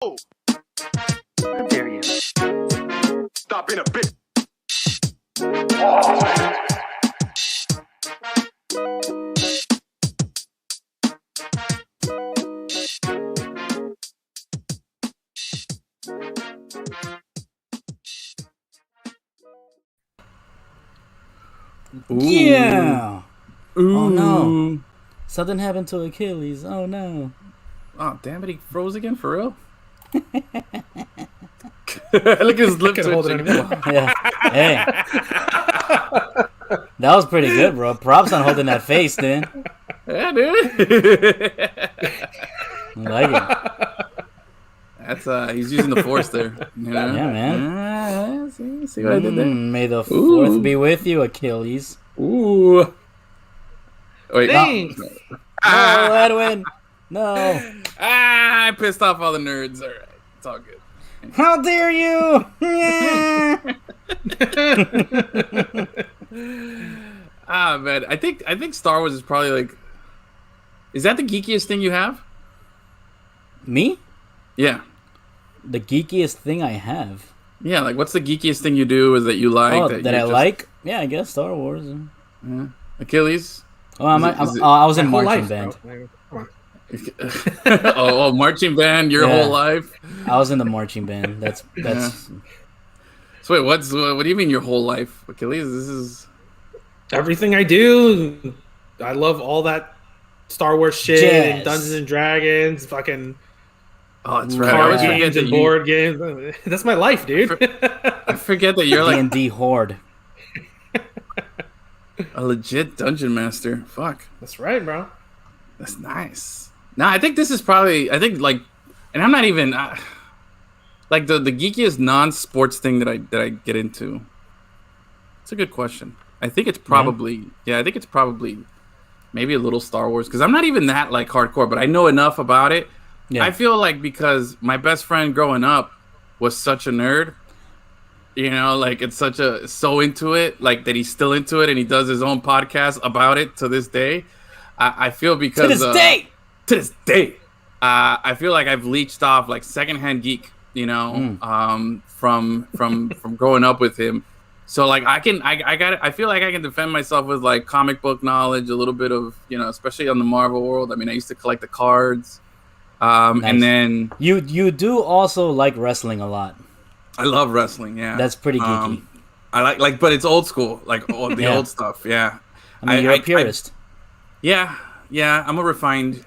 How dare you? Stop being a bitch. Yeah. Ooh. Oh no. Something happened to Achilles. Oh no. Oh damn it! He froze again for real. Look at his lip twitching. Yeah. Hey. That was pretty good, bro. Props on holding that face, dude. Yeah, dude. I like it. That's he's using the force there. You know? Yeah, man. See what I did there? May the fourth be with you, Achilles. Ooh. Wait. No, Edwin. No. I pissed off all the nerds. All right, it's all good. How dare you? Man, I think Star Wars is probably like. Is that the geekiest thing you have? Me? Yeah. The geekiest thing I have. Yeah, like what's the geekiest thing you do? Is that you like? Oh, that I like? Yeah, I guess Star Wars. Yeah. Achilles. Oh, I was in marching band. oh, marching band your whole life. I was in the marching band. That's. Yeah. So wait, what do you mean your whole life, Achilles? This is everything I do. I love all that Star Wars shit and Dungeons and Dragons, fucking. Oh, that's right. Card games and board games. That's my life, dude. I forget that you're like D&D horde. A legit dungeon master. Fuck. That's right, bro. That's nice. No, I think this is probably. I think like, and I'm not even like the geekiest non-sports thing that I get into. It's a good question. I think it's probably I think it's probably maybe a little Star Wars because I'm not even that like hardcore, but I know enough about it. Yeah. I feel like because my best friend growing up was such a nerd, you know, like it's so into it, like that he's still into it and he does his own podcast about it to this day. I feel because to this day, I feel like I've leached off like secondhand geek, you know, from growing up with him. So like I feel like I can defend myself with like comic book knowledge, a little bit of, you know, especially on the Marvel world. I mean, I used to collect the cards. Nice. And then you do also like wrestling a lot. I love wrestling. Yeah, that's pretty geeky. I like, but it's old school, like all the old stuff. Yeah, I mean, you're a purist. Yeah, I'm a refined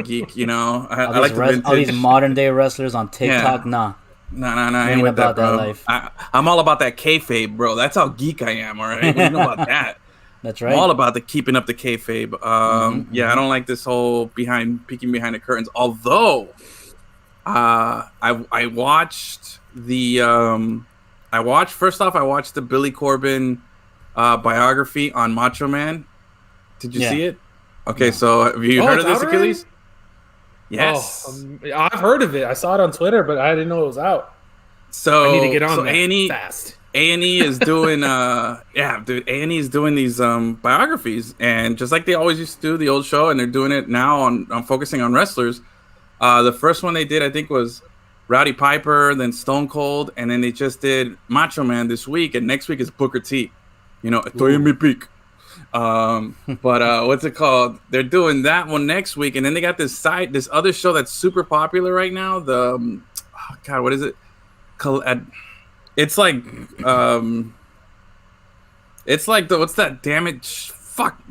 geek. You know, I like all these modern day wrestlers on TikTok. Yeah. No. I ain't with about that, bro. That life. I'm all about that kayfabe, bro. That's how geek I am. All right, what do you know about that? That's right. I'm all about the keeping up the kayfabe. Yeah, I don't like this whole peeking behind the curtains. Although, I watched the I watched the Billy Corben biography on Macho Man. Did you see it? Okay, so have you heard of this, Achilles? Yes. I've heard of it. I saw it on Twitter, but I didn't know it was out. So I need to get on that A&E, fast. A&E is doing A&E is doing these biographies, and just like they always used to do the old show, and they're doing it now on focusing on wrestlers. The first one they did, I think, was Rowdy Piper, then Stone Cold, and then they just did Macho Man this week, and next week is Booker T. You know, estoy en mi peak. But what's it called? They're doing that one next week, and then they got this other show that's super popular right now. The God, what is it? It's like what's that? Damn it! Fuck.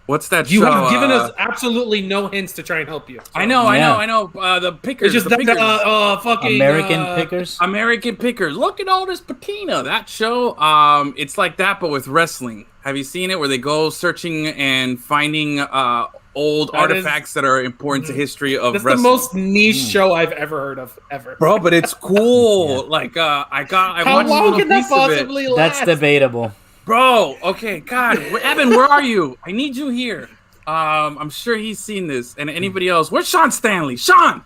What's that you show? You have given us absolutely no hints to try and help you. So. I know. The Pickers. It's just fucking American Pickers. American Pickers. Look at all this patina. That show. It's like that, but with wrestling. Have you seen it? Where they go searching and finding old artifacts that are important to history of wrestling. That's the most niche show I've ever heard of ever. Bro, but it's cool. Like I How long can that possibly last? That's debatable. Bro, okay, God, Evan, where are you? I need you here. I'm sure he's seen this, and anybody else. Where's Sean Stanley? Sean.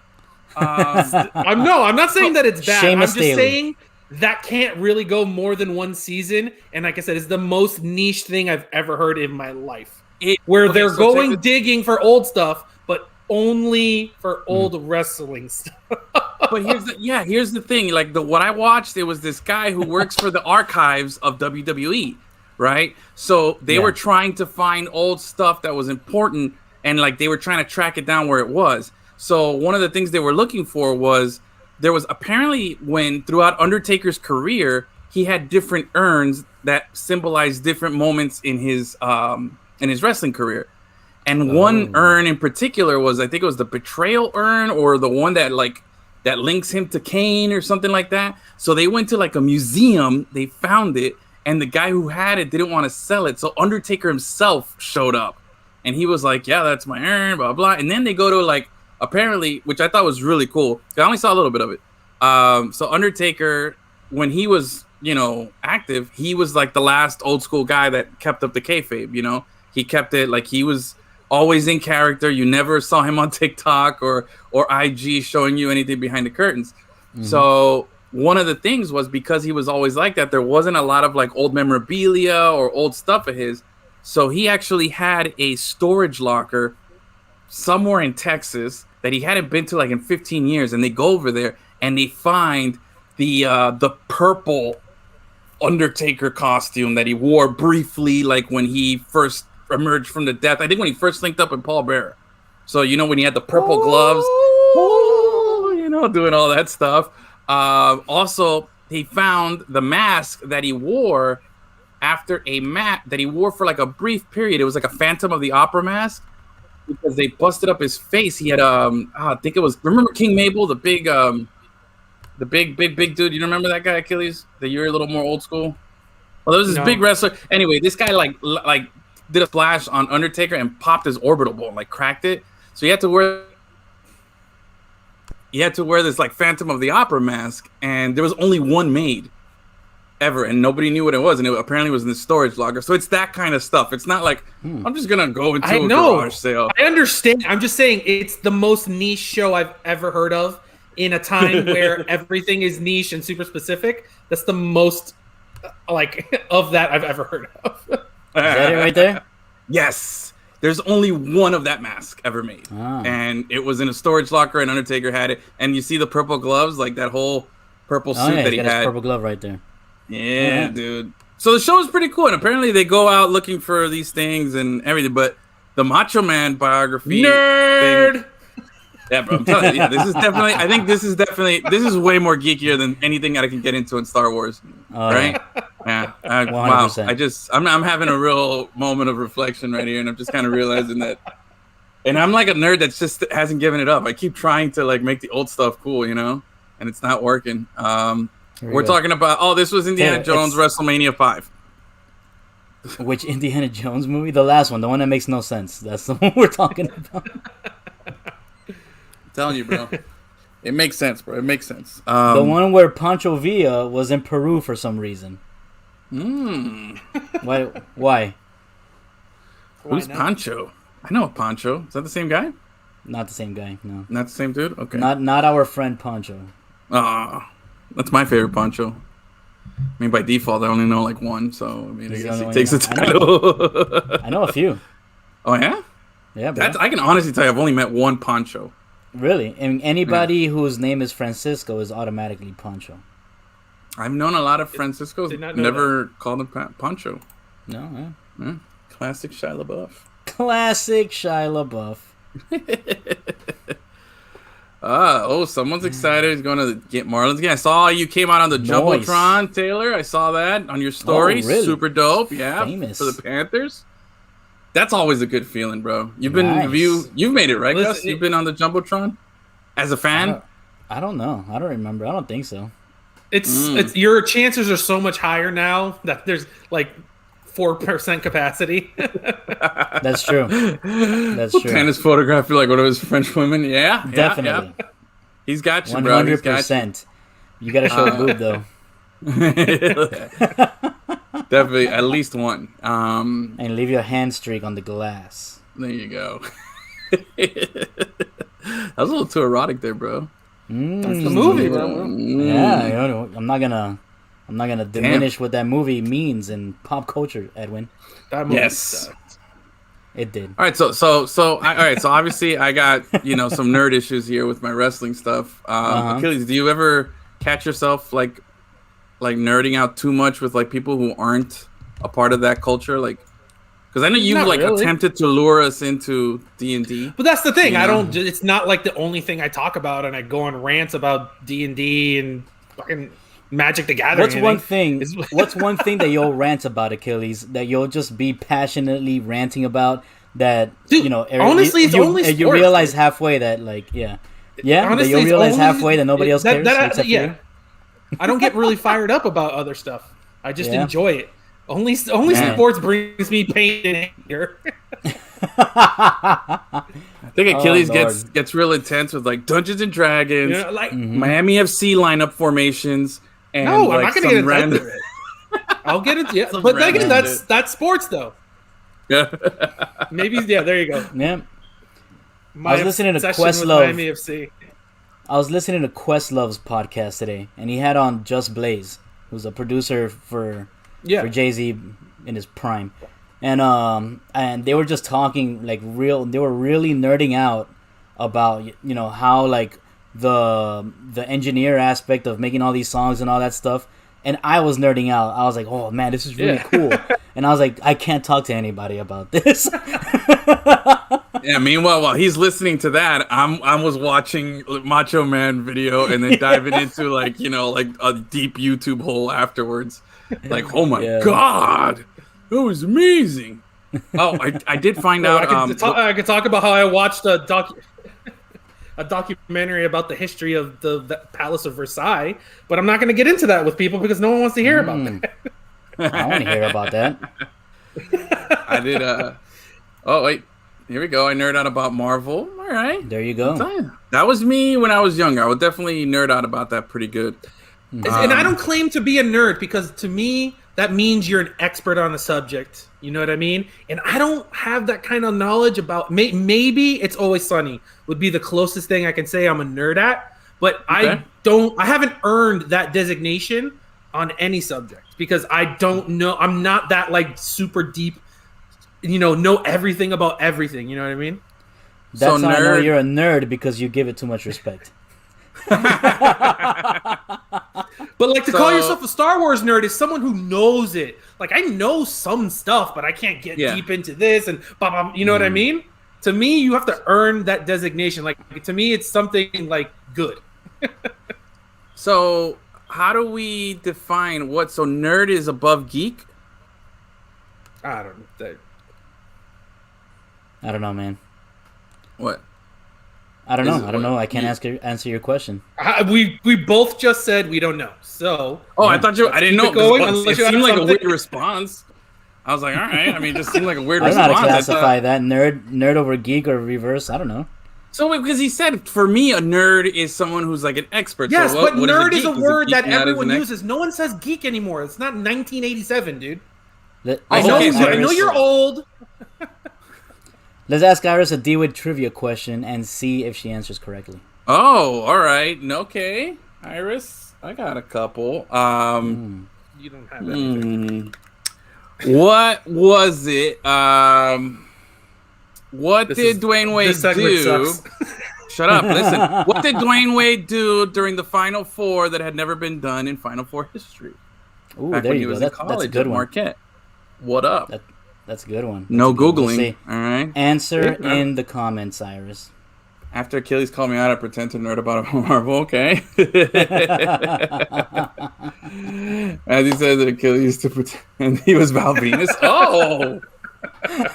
I'm not saying that it's bad. Seamus I'm just Staley. saying that can't really go more than one season. And like I said, it's the most niche thing I've ever heard in my life. They're going digging for old stuff, but only for old wrestling stuff. But here's the thing. Like what I watched, it was this guy who works for the archives of WWE, right? So they were trying to find old stuff that was important, and like they were trying to track it down where it was. So one of the things they were looking for was there was apparently when throughout Undertaker's career, he had different urns that symbolized different moments in his wrestling career. And one urn in particular was, I think it was the betrayal urn, or the one that links him to Kane or something like that. So they went to like a museum, they found it, and the guy who had it didn't want to sell it. So Undertaker himself showed up, and he was like, "Yeah, that's my urn," blah blah. And then they go to like, apparently, which I thought was really cool. I only saw a little bit of it. So Undertaker, when he was active, he was like the last old school guy that kept up the kayfabe. He kept it like he was always in character. You never saw him on TikTok or IG showing you anything behind the curtains. Mm-hmm. So one of the things was, because he was always like that, there wasn't a lot of like old memorabilia or old stuff of his. So he actually had a storage locker somewhere in Texas that he hadn't been to like in 15 years. And they go over there and they find the purple Undertaker costume that he wore briefly, like when he first emerged from the death. I think when he first linked up with Paul Bearer. So when he had the purple gloves, doing all that stuff. Also, he found the mask that he wore after a mat that he wore for like a brief period. It was like a Phantom of the Opera mask, because they busted up his face. He had I think it was, remember King Mabel, the big dude. You remember that guy, Achilles? That you're a little more old school. Well, there was this big wrestler. Anyway, this guy like did a splash on Undertaker and popped his orbital bone, like cracked it. So he had to wear this like Phantom of the Opera mask, and there was only one made ever, and nobody knew what it was, and it apparently was in the storage locker. So it's that kind of stuff. It's not like I'm just gonna go into a garage sale. I understand. I'm just saying it's the most niche show I've ever heard of. In a time where everything is niche and super specific, that's the most of that I've ever heard of. Is that it right there? Yes. There's only one of that mask ever made. And it was in a storage locker, and Undertaker had it. And you see the purple gloves, like that whole purple suit that he had. His purple glove right there. Yeah, dude. So the show is pretty cool. And apparently they go out looking for these things and everything. But the Macho Man biography thing, yeah, bro, I'm telling you, this is definitely. I think this is way more geekier than anything I can get into in Star Wars, right? Yeah. Wow. I'm having a real moment of reflection right here, and I'm just kind of realizing that. And I'm like a nerd that just hasn't given it up. I keep trying to like make the old stuff cool, and it's not working. We're talking about this was Indiana Jones WrestleMania 5. Which Indiana Jones movie? The last one, the one that makes no sense. That's the one we're talking about. Telling you, bro. It makes sense, bro. It makes sense. The one where Pancho Villa was in Peru for some reason. Why? Who's Pancho? I know a Pancho. Is that the same guy? Not the same guy, no. Not the same dude? Okay. Not our friend Pancho. That's my favorite Pancho. I mean, by default, I only know like one, so I mean, I guess he takes the title. I know a few. Oh, yeah? Yeah, bro. I can honestly tell you, I've only met one Pancho. Really? And anybody whose name is Francisco is automatically Pancho. I've known a lot of Franciscos. Never called him Pancho. No, yeah. Classic Shia LaBeouf. Classic Shia LaBeouf. Someone's excited. He's going to get Marlins again. I saw you came out on the Jumbotron, Taylor. I saw that on your story. Oh, really? Super dope. Yeah, famous. For the Panthers. That's always a good feeling, bro. You've made it, right, Gus? You've been on the Jumbotron as a fan? I don't know. I don't remember. I don't think so. It's your chances are so much higher now that there's like 4% capacity. That's true. That's true. Tennis photograph like one of his French women. Yeah, definitely. Yeah. He's got you, bro. 100%. You got to show a boob though. Definitely, at least one. And leave your hand streak on the glass. There you go. That was a little too erotic there, bro. That's the movie, bro. Yeah, I'm not gonna diminish what that movie means in pop culture, Edwin. That movie sucked. It did. All right, so obviously I got some nerd issues here with my wrestling stuff. Achilles, do you ever catch yourself like nerding out too much with like people who aren't a part of that culture? Like, because I know you've attempted to lure us into D&D. But that's the thing. I don't. It's not like the only thing I talk about, and I go on rants about D&D and fucking Magic the Gathering. What's one thing that you'll rant about, Achilles? That you'll just be passionately ranting about? That Dude, honestly, it's only sports. You realize halfway that honestly, that you'll realize halfway that nobody else cares except you. I don't get really fired up about other stuff. I just enjoy it. Only sports brings me pain and anger. I think Achilles gets real intense with like Dungeons and Dragons, Miami FC lineup formations, and I'm not gonna get into it. I'll get into it, but again, that's sports though. Yeah, maybe there you go. Yeah, I was listening to Questlove. Miami FC. I was listening to Questlove's podcast today, and he had on Just Blaze, who's a producer for Jay-Z in his prime, and they were just talking like they were really nerding out about how like the engineer aspect of making all these songs and all that stuff, and I was nerding out. I was like, oh man, this is really cool, and I was like, I can't talk to anybody about this. Yeah. Meanwhile, while he's listening to that, I was watching Macho Man video and then diving into like a deep YouTube hole afterwards. Like, oh my god, that was amazing. Oh, I did find out. I could talk about how I watched a documentary about the history of the Palace of Versailles, but I'm not going to get into that with people because no one wants to hear about that. I want to hear about that. I did. Oh wait, here we go. I nerd out about Marvel. All right, there you go. That was me when I was younger. I would definitely nerd out about that pretty good. And I don't claim to be a nerd because to me that means you're an expert on the subject. You know what I mean? And I don't have that kind of knowledge about. Maybe It's Always Sunny would be the closest thing I can say I'm a nerd at, but I haven't earned that designation on any subject because I don't know. I'm not that like super deep. Know everything about everything. You know what I mean? That's how I know you're a nerd because you give it too much respect. But like to call yourself a Star Wars nerd is someone who knows it. Like I know some stuff, but I can't get deep into this and you know what I mean? To me, you have to earn that designation. Like to me, it's something like good. So how do we define what? So nerd is above geek? I don't know, man. What? I don't know. I can't answer your question. We both just said we don't know. So. Oh, I thought I didn't know. It seemed like a weird response. I was like, all right. I mean, it just seemed like a weird response. I don't know how to classify that. Nerd over geek or reverse. I don't know. So because he said, for me, a nerd is someone who's like an expert. Yes, so but nerd is a word that everyone uses. No one says geek anymore. It's not 1987, dude. I know you're old. Let's ask Iris a D-Wade trivia question and see if she answers correctly. Oh, all right. Okay. Iris, I got a couple. You don't have anything. What was it? What did Dwayne Wade do? Shut up. Listen. What did Dwayne Wade do during the Final Four that had never been done in Final Four history? Ooh, there you go. That's a good one. Marquette. What up? That's a good one. No Googling. All right. Answer in the comments, Iris. After Achilles called me out, I pretend to nerd about Marvel. Okay. As he says that Achilles used to pretend he was Val Venus. Oh,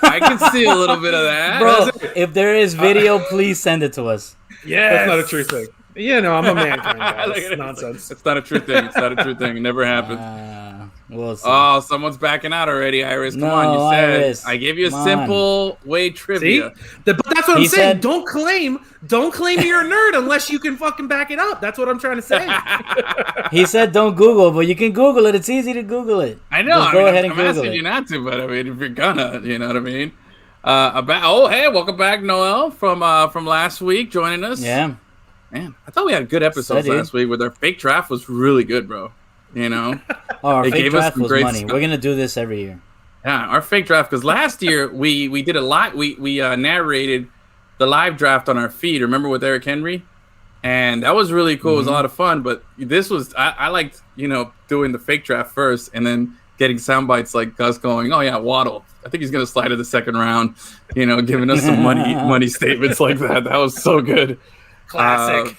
I can see a little bit of that. Bro, if there is video, please send it to us. Yeah, that's not a true thing. I'm a man. That's nonsense. It's not a true thing. It's not a true thing. It never happened. We'll see. Oh, someone's backing out already, Iris. Come on, you said Iris, I gave you a simple way trivia. But that's what I'm saying. Don't claim you're a nerd unless you can fucking back it up. That's what I'm trying to say. He said don't Google, but you can Google it. It's easy to Google it. I know. Just go ahead and I'm Google asking it. you not to, but I mean, if you're gonna, you know what I mean. Hey, welcome back, Noel from last week, joining us. Yeah. Man, I thought we had good episodes last week. With our fake draft was really good, bro. Our fake draft was money. We're gonna do this every year. Yeah, our fake draft, because last year we did a live, we narrated the live draft on our feed. Remember with Eric Henry? And that was really cool. It was a lot of fun. But this was I liked, doing the fake draft first and then getting sound bites like Gus going, "Oh yeah, Waddle. I think he's gonna slide to the second round," giving us some money statements like that. That was so good. Classic.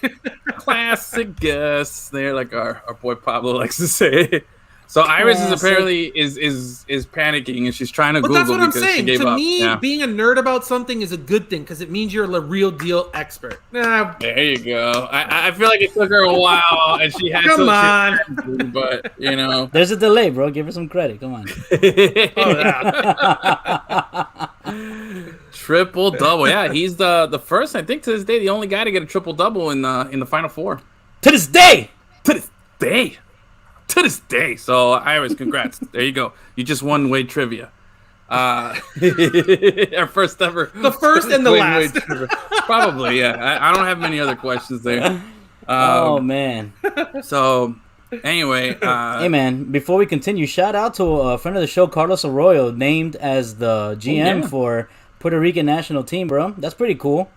Classic Gus. There, like our boy Pablo likes to say. So Iris is apparently is panicking and she's trying to Google that's what I'm because saying. she gave to up. me, being a nerd about something is a good thing because it means you're a real deal expert. Nah. There you go. I feel like it took her a while and she had Come on. But there's a delay, bro. Give her some credit. Come on. Triple double. Yeah, he's the first, I think, to this day, the only guy to get a triple double in the Final Four. To this day. To this day. To this day. So Iris, congrats. There you go. You just won Wade trivia. Our first ever. The first and the last. Probably, yeah. I don't have many other questions there. Oh man. So anyway, hey man, before we continue, shout out to a friend of the show, Carlos Arroyo, named as the GM for Puerto Rican national team, bro. That's pretty cool.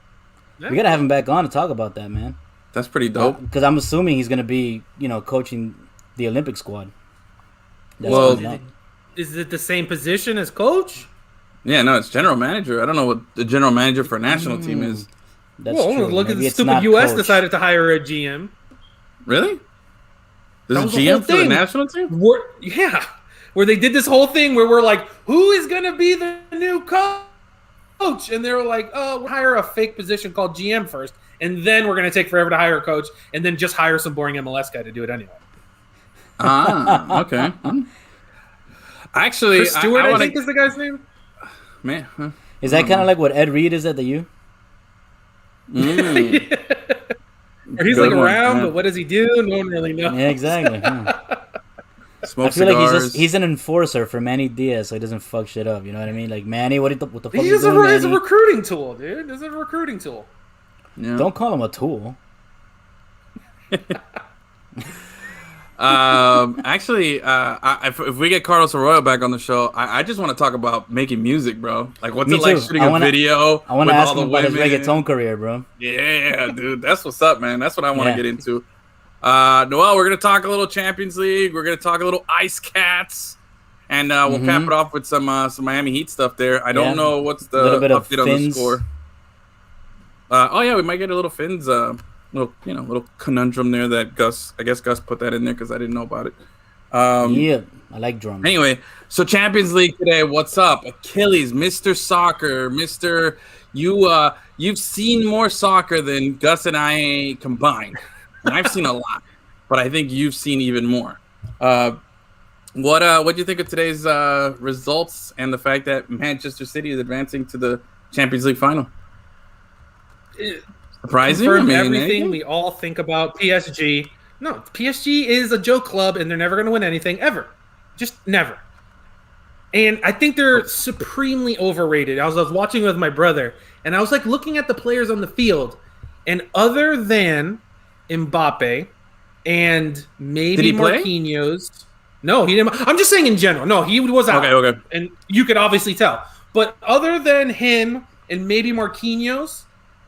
Yeah. We gotta have him back on to talk about that, man. That's pretty dope. Because I'm assuming he's gonna be, coaching the Olympic squad. Is it the same position as coach? Yeah, no, it's general manager. I don't know what the general manager for a national team is. That's true. Look Maybe at the stupid U.S. decided to hire a GM. Really? There's a GM for the national team? Where they did this whole thing where we're like, who is going to be the new coach? And they were like, oh, we'll hire a fake position called GM first, and then we're going to take forever to hire a coach, and then just hire some boring MLS guy to do it anyway. Okay. Actually, Chris Stewart, I think is the guy's name. Man, is that kind of like what Ed Reed is at the U? Or he's Good like one, around, man. but what does he do? No one really knows. Yeah, exactly. Smoke I feel cigars. like he's an enforcer for Manny Diaz, so he doesn't fuck shit up. You know what I mean? Like Manny, what the fuck? He's a recruiting tool, dude. This is a recruiting tool. Yeah. Don't call him a tool. Actually, if we get Carlos Arroyo back on the show, I just want to talk about making music, bro. Like, what's Me it like too. shooting a video? I want to ask him about his reggaeton career, bro. Yeah, dude, that's what's up, man. That's what I want to get into. Noel, we're gonna talk a little Champions League. We're gonna talk a little Ice Cats, and we'll cap it off with some Miami Heat stuff there. I don't know what's the update on the score. We might get a little Fins. Little conundrum there that Gus put that in there because I didn't know about it. I like drums. Anyway, so Champions League today. What's up, Achilles, Mr. Soccer, Mr. You've seen more soccer than Gus and I combined. And I've seen a lot, but I think you've seen even more. What do you think of today's results and the fact that Manchester City is advancing to the Champions League final? Surprising. Everything we all think about PSG. No, PSG is a joke club, and they're never going to win anything ever. Just never. And I think they're supremely overrated. I was watching with my brother, and I was like looking at the players on the field, and other than Mbappe and maybe Marquinhos. No, he didn't. I'm just saying in general. No, he was out. Okay. And you could obviously tell. But other than him and maybe Marquinhos,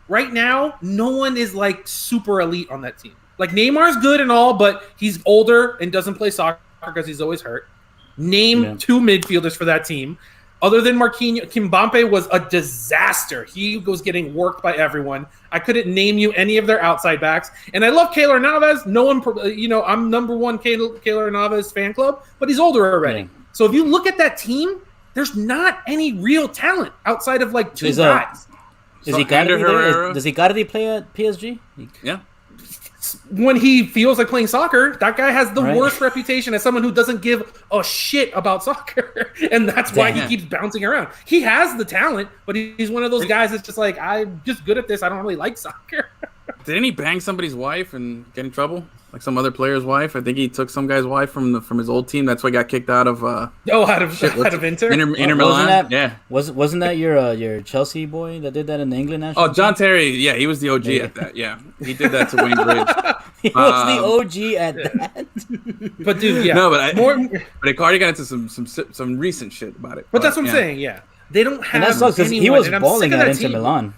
right now, no one is like super elite on that team. Like Neymar's good and all, but he's older and doesn't play soccer because he's always hurt. Name two midfielders for that team. Other than Marquinhos, Mbappe was a disaster. He was getting worked by everyone. I couldn't name you any of their outside backs. And I love Keylor Navas. No one, I'm number one Keylor Navas fan club, but he's older already. Yeah. So if you look at that team, there's not any real talent outside of like two guys. Does Icardi play at PSG? Yeah. When he feels like playing soccer, that guy has the worst reputation as someone who doesn't give a shit about soccer. And that's why he keeps bouncing around. He has the talent, but he's one of those guys that's just like, I'm just good at this. I don't really like soccer. Didn't he bang somebody's wife and get in trouble? Like some other player's wife? I think he took some guy's wife from his old team. That's why he got kicked out of out of Inter? Inter Milan. Wasn't that your Chelsea boy that did that in the England national team? John Terry. Yeah, he was the OG at that. Yeah, he did that to Wayne Bridge. He was the OG at that. But dude, yeah. No, but Icardi got into some recent shit about it. But that's what I'm saying. Yeah, they don't have. And that sucks because he was balling at Inter Milan.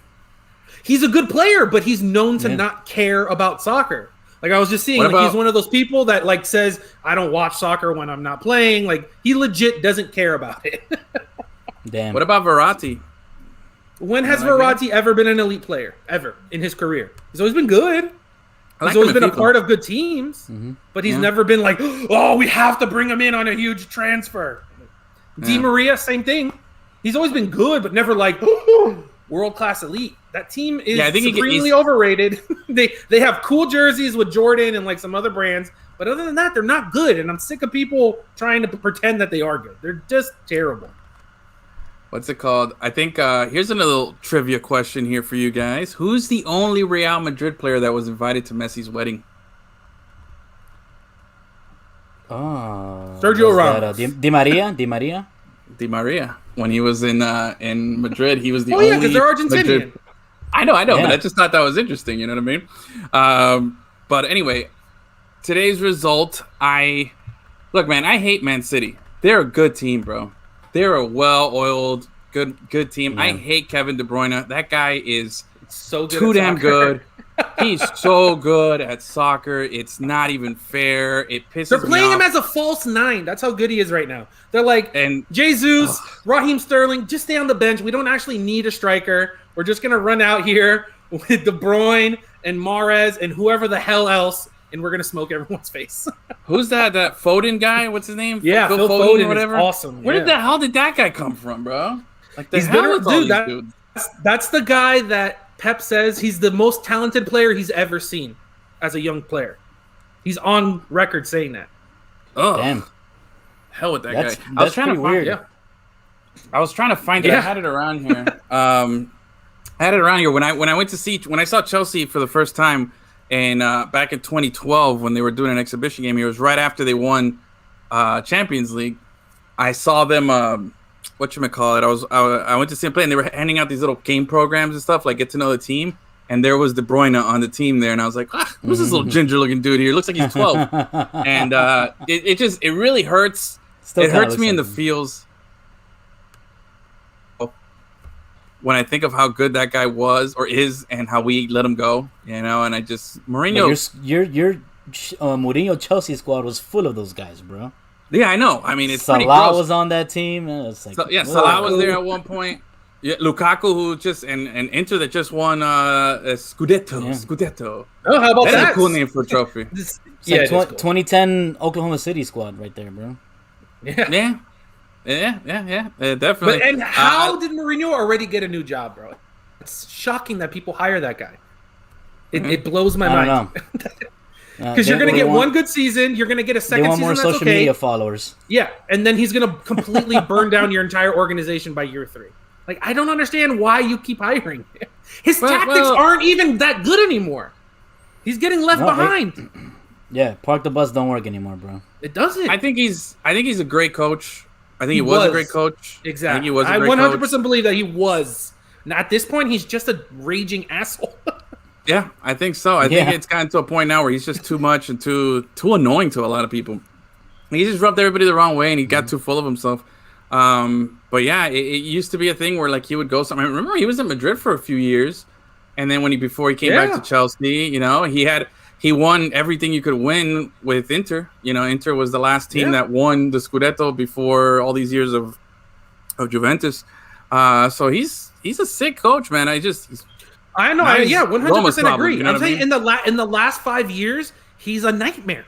He's a good player, but he's known to not care about soccer. Like I was just seeing, he's one of those people that like says, "I don't watch soccer when I'm not playing." Like he legit doesn't care about it. Damn. What about Verratti? When has Verratti ever been an elite player ever in his career? He's always been good. He's always been a part of good teams, but he's never been like, "Oh, we have to bring him in on a huge transfer." Di Maria, same thing. He's always been good, but never like world-class elite. That team is supremely overrated. They have cool jerseys with Jordan and like some other brands, but other than that, they're not good. And I'm sick of people trying to pretend that they are good. They're just terrible. What's it called? I think here's a little trivia question here for you guys. Who's the only Real Madrid player that was invited to Messi's wedding? Sergio Ramos. Di Maria? Di Maria. When he was in Madrid, he was the only. Oh yeah, because they're Argentinian. Madrid. I know, but I just thought that was interesting. You know what I mean? But anyway, today's result. Look, man. I hate Man City. They're a good team, bro. They're a well-oiled, good team. Yeah. I hate Kevin De Bruyne. That guy is so good too damn good. He's so good at soccer. It's not even fair. It pisses me off. They're playing him as a false nine. That's how good he is right now. They're like, Jesus, Raheem Sterling, just stay on the bench. We don't actually need a striker. We're just going to run out here with De Bruyne and Mahrez and whoever the hell else, and we're going to smoke everyone's face. Who's that Foden guy? What's his name? Yeah, Phil Foden or whatever. Is awesome. Where the hell did that guy come from, bro? Like that's the guy that Pep says he's the most talented player he's ever seen as a young player. He's on record saying that. Oh, damn. Hell with that guy. I was trying to find it. I was trying to find it. I had it around here. When I saw Chelsea for the first time, and back in 2012 when they were doing an exhibition game, it was right after they won Champions League. I saw them. Whatchamacallit? I went to see them play, and they were handing out these little game programs and stuff, like get to know the team. And there was De Bruyne on the team there, and I was like, who's this little ginger-looking dude here? Looks like he's 12. And it really hurts. It hurts me in the feels when I think of how good that guy was or is, and how we let him go. You know, and I just Mourinho. Your Mourinho Chelsea squad was full of those guys, bro. Yeah, I know. I mean, it's Salah pretty gross. was on that team. It's like, Salah was there at one point. Yeah, Lukaku, who just and Inter that just won Scudetto. Yeah. Scudetto. Oh, how about that? That's a cool name for a trophy. It's like cool. 2010 Oklahoma City squad right there, bro. Yeah, definitely. But, and how did Mourinho already get a new job, bro? It's shocking that people hire that guy. It blows my mind. Because you're going to get one good season. You're going to get a second season. They want more social media followers. Yeah, and then he's going to completely burn down your entire organization by year 3. Like, I don't understand why you keep hiring him. His tactics aren't even that good anymore. He's getting left behind. Park the bus don't work anymore, bro. It doesn't. I think he's a great coach. I think he was a great coach. Exactly. I think he was a I great 100% coach. believe that he was. And at this point, he's just a raging asshole. Yeah, I think so. I think it's gotten to a point now where he's just too much and too annoying to a lot of people. He just rubbed everybody the wrong way, and he got too full of himself. But yeah, it used to be a thing where like he would go somewhere. I remember he was in Madrid for a few years, and then before he came back to Chelsea, you know, he won everything you could win with Inter. You know, Inter was the last team that won the Scudetto before all these years of Juventus. So he's a sick coach, man. I know. 100% agree. You know I'm saying in the last 5 years, he's a nightmare.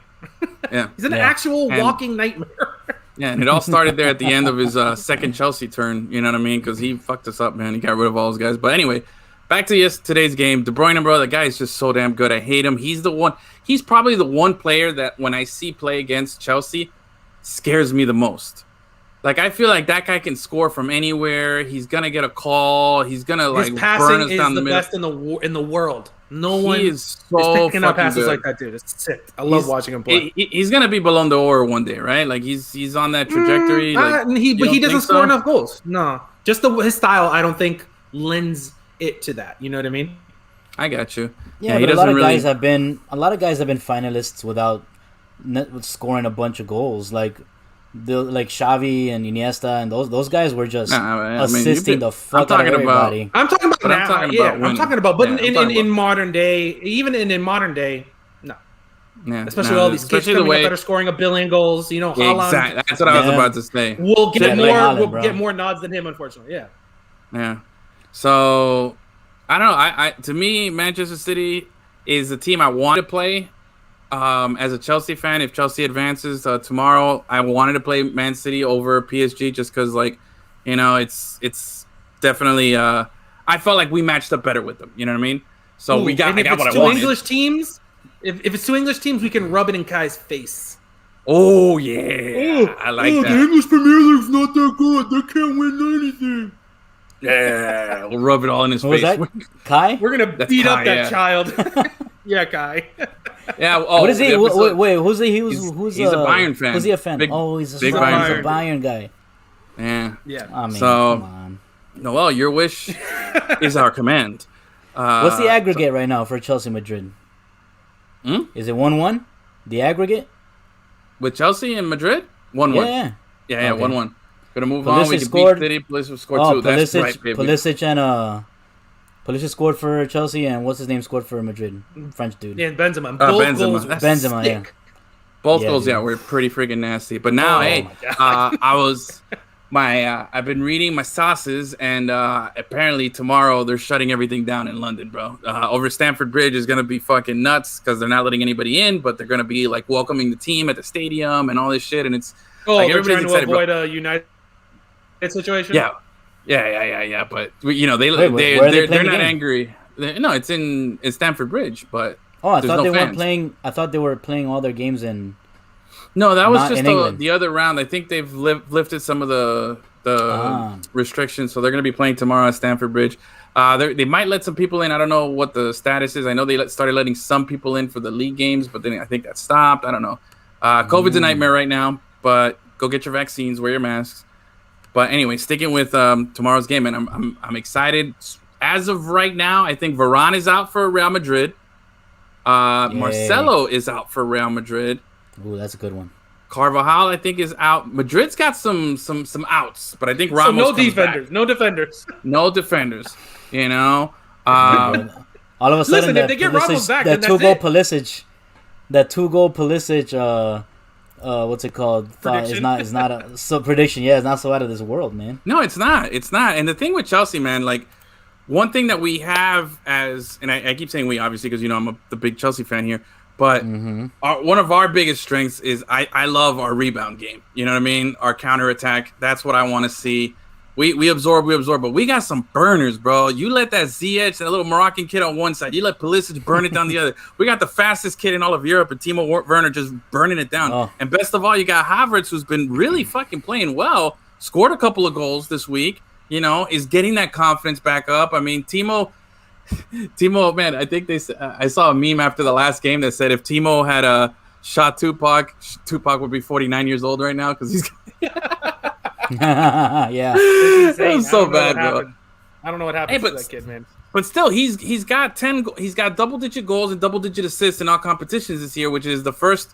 Yeah, he's an actual walking nightmare. Yeah, and it all started there at the end of his second Chelsea turn. You know what I mean? Because he fucked us up, man. He got rid of all those guys. But anyway, back to today's game. De Bruyne, bro, the guy is just so damn good. I hate him. He's probably the one player that when I see play against Chelsea scares me the most. Like, I feel like that guy can score from anywhere. He's gonna get a call. He's gonna burn us down the middle. His passing is the best in the world. No one is picking up passes like that, dude. It's sick. I love watching him play. He's gonna be Ballon d'Or one day, right? Like he's on that trajectory. But he doesn't score enough goals. No, just his style. I don't think lends it to that. You know what I mean? I got you. Yeah, but a lot of guys have been finalists without scoring a bunch of goals. Like Xavi and Iniesta and those guys were just assisting the fuck out of everybody. I'm talking about. But in modern day, even in modern day, no. Yeah, especially with all these kids coming up that are scoring 1 billion goals. You know, Haaland. Exactly. That's what I was about to say. We'll get more nods than him, unfortunately. Yeah. Yeah. So I don't know. I to me, Manchester City is a team I want to play. As a Chelsea fan, if Chelsea advances tomorrow, I wanted to play Man City over PSG just because, like, you know, it's definitely. I felt like we matched up better with them. You know what I mean? So I got what I wanted. English teams. If it's 2 English teams, we can rub it in Kai's face. Oh yeah, I like that. The English Premier League's not that good. They can't win anything. Yeah, we'll rub it all in his face. Was that Kai? We're gonna beat up that child. Yeah, Kai. Yeah. What is he? Wait, who's he? He's a Bayern fan. Who's he a fan? He's a Bayern guy. Yeah. Yeah. I mean, so, come on. No, well, your wish is our command. What's the aggregate right now for Chelsea Madrid? Is it 1-1? The aggregate with Chelsea and Madrid? 1-1. Yeah. 1-1. Gonna move on. We can beat City. Pulisic scored 2. That's right, baby. Pulisic scored for Chelsea, and what's his name scored for Madrid? French dude. Yeah, Benzema. Benzema. Yeah. Both goals, were pretty freaking nasty. But now, I've been reading my sauces, and apparently tomorrow they're shutting everything down in London, bro. Over Stamford Bridge is gonna be fucking nuts because they're not letting anybody in, but they're gonna be like welcoming the team at the stadium and all this shit, and it's like everybody's trying to avoid a United situation. Yeah. But you know they're not angry. No, it's Stamford Bridge, but I thought they weren't playing. I thought they were playing all their games in. No, that was just the other round. I think they've lifted some of the restrictions, so they're going to be playing tomorrow at Stamford Bridge. They might let some people in. I don't know what the status is. I know they started letting some people in for the league games, but then I think that stopped. I don't know. COVID's a nightmare right now, but go get your vaccines, wear your masks. But anyway, sticking with tomorrow's game, and I'm excited. As of right now, I think Varane is out for Real Madrid. Marcelo is out for Real Madrid. Ooh, that's a good one. Carvajal, I think, is out. Madrid's got some outs, but I think Ramos no defenders. No defenders. You know, all of a sudden, if they get Ramos back, that 2-goal Pulisic, what's it called? It's not a prediction. Yeah, it's not so out of this world, man. No, it's not. And the thing with Chelsea, man, like one thing that we have and I keep saying we, obviously, because I'm the big Chelsea fan here. But one of our biggest strengths is I love our rebound game. You know what I mean? Our counterattack. That's what I want to see. We absorb, but we got some burners, bro. You let that Ziyech, that little Moroccan kid on one side, you let Pulisic burn it down the other. We got the fastest kid in all of Europe, and Timo Werner just burning it down. Oh. And best of all, you got Havertz, who's been really fucking playing well, scored a couple of goals this week, is getting that confidence back up. I mean, Timo, man, I think I saw a meme after the last game that said if Timo had shot Tupac would be 49 years old right now because he's yeah. It was so bad, bro. I don't know what happened to that kid, man. But still, he's got double-digit goals and double-digit assists in all competitions this year, which is the first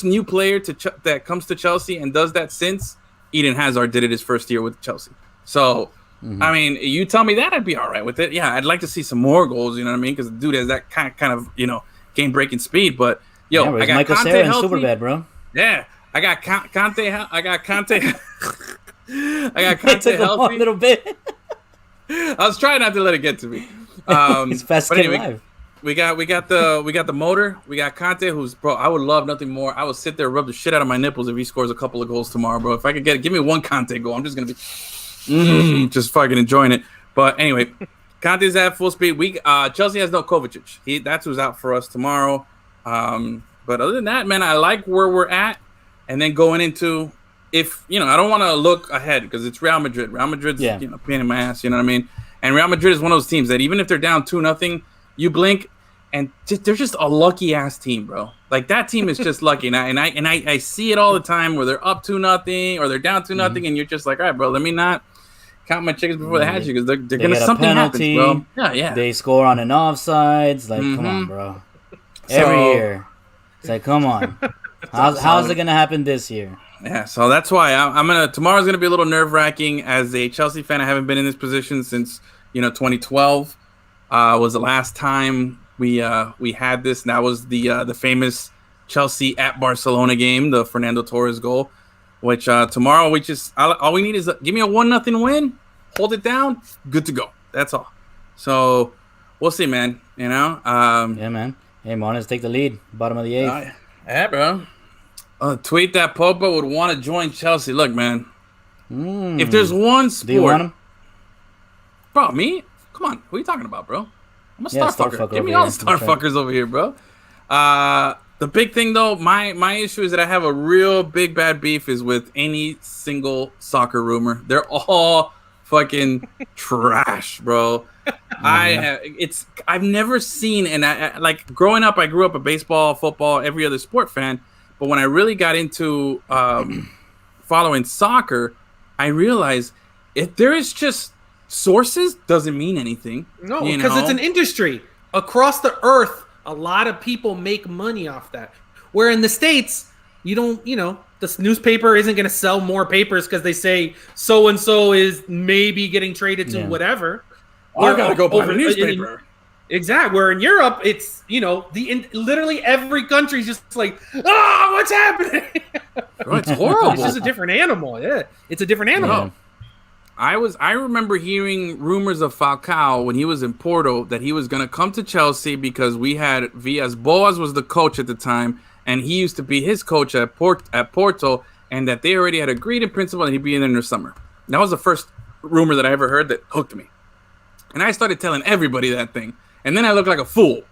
new player that comes to Chelsea and does that since Eden Hazard did it his first year with Chelsea. So. I mean, you tell me that, I'd be all right with it. Yeah, I'd like to see some more goals, you know what I mean? Because the dude has that kind of game-breaking speed. But, I got Michael Conte Sarah healthy. Super bad, bro. Yeah, I got Conte. I got Conte healthy. A little bit. I was trying not to let it get to me. He's fast alive. We got the motor. We got Conte, who's, bro, I would love nothing more. I would sit there, rub the shit out of my nipples if he scores a couple of goals tomorrow, bro. If I could give me one Conte goal, I'm just gonna be just fucking enjoying it. But anyway, Conte's at full speed. Chelsea has no Kovacic. That's who's out for us tomorrow. But other than that, man, I like where we're at. And then going into, I don't want to look ahead because it's Real Madrid. Real Madrid's pain in my ass. You know what I mean? And Real Madrid is one of those teams that even if they're down 2-0, you blink and they're just a lucky ass team, bro. Like that team is just lucky. And I see it all the time where they're up 2-0 or they're down 2-0, and you're just like, all right, bro, let me not count my chickens before they hatch you because they're they gonna get a something penalty. happens, bro. Yeah. They score on an offsides. Like, come on, bro. Every year, it's like, come on. How's it gonna happen this year? Yeah, so that's why tomorrow's gonna be a little nerve-wracking. As a Chelsea fan, I haven't been in this position since 2012 was the last time we had this. And that was the famous Chelsea at Barcelona game, the Fernando Torres goal. Which tomorrow all we need is give me a 1-0 win, hold it down, good to go. That's all. So we'll see, man. Yeah, man. Hey, Monas, take the lead. Bottom of the 8th. Yeah, bro. Tweet that Popa would want to join Chelsea. Look, man. If there's one sport, do you want him? Bro, me? Come on, who are you talking about, bro? I'm a star fucker. Give me here. all the star fuckers over here, bro. The big thing, though, my issue is that I have a real big bad beef is with any single soccer rumor. They're all fucking trash, bro. I've never seen, and I like growing up, I grew up a baseball, football, every other sport fan. But when I really got into following soccer, I realized if there is just sources doesn't mean anything. No, because it's an industry across the earth. A lot of people make money off that. Where in the States, you don't, the newspaper isn't going to sell more papers because they say so and so is maybe getting traded to whatever. I gotta go buy a newspaper. Exactly. Where in Europe, it's literally every country is just like, what's happening? Bro, it's horrible. It's just a different animal. Yeah, it's a different animal. Yeah. I remember hearing rumors of Falcao when he was in Porto that he was going to come to Chelsea because we had Villas-Boas was the coach at the time, and he used to be his coach at Porto, and that they already had agreed in principle that he'd be in there in the summer. That was the first rumor that I ever heard that hooked me. And I started telling everybody that thing. And then I looked like a fool